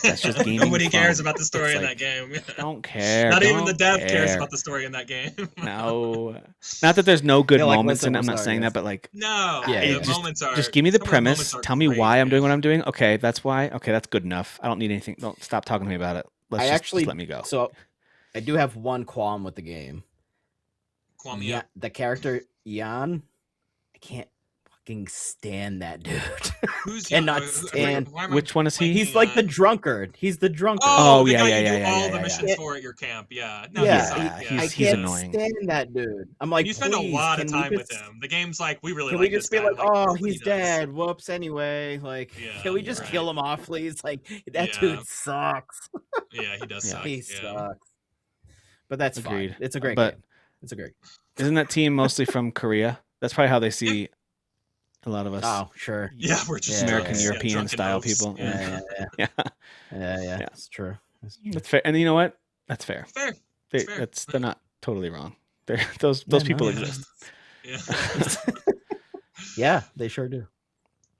That's just gaming. Nobody fun. cares about the story in like, that game. Don't care. Not even the dev cares about the story in that game. No, not that there's no good moments in it. I'm not saying that, but like, no, moments are. Just give me the premise. Tell me why I'm doing what I'm doing. Okay, that's why. Okay, that's good enough. I don't need anything. Don't stop talking to me about it. Just let me go. So, I do have one qualm with the game. Yeah, the character Jan, I can't stand that dude. Who's cannot stand? Which one is he? He's like the drunkard. He's the drunkard. Oh, yeah. All the missions for at your camp. Yeah. No, he's annoying. I can't stand that dude. I'm like, you spend a lot of time with him. The game's like, we really. Can like we just this be guy. like, oh, he's dead. Whoops. Anyway, like, can we just kill him off, please? Like, that dude sucks. Yeah, he does suck. He sucks. But that's agreed. Fine. It's a great game. It's a great. Isn't that team mostly from Korea? That's probably how they see a lot of us. Oh, sure. Yeah, we're just American European style people. Yeah. It's true. That's fair. And you know what? That's fair. Fair. They're not totally wrong. Those people exist. Yeah. Yeah, they sure do.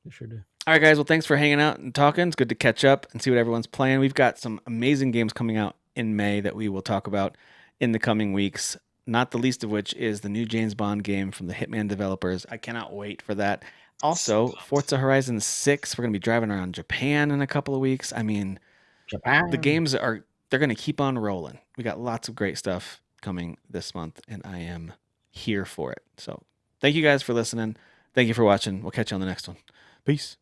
All right, guys. Well, thanks for hanging out and talking. It's good to catch up and see what everyone's playing. We've got some amazing games coming out in May that we will talk about in the coming weeks. Not the least of which is the new James Bond game from the Hitman developers. I cannot wait for that. Also, Forza Horizon 6. We're going to be driving around Japan in a couple of weeks. I mean, Japan. The games they're going to keep on rolling. We got lots of great stuff coming this month, and I am here for it. So thank you guys for listening. Thank you for watching. We'll catch you on the next one. Peace.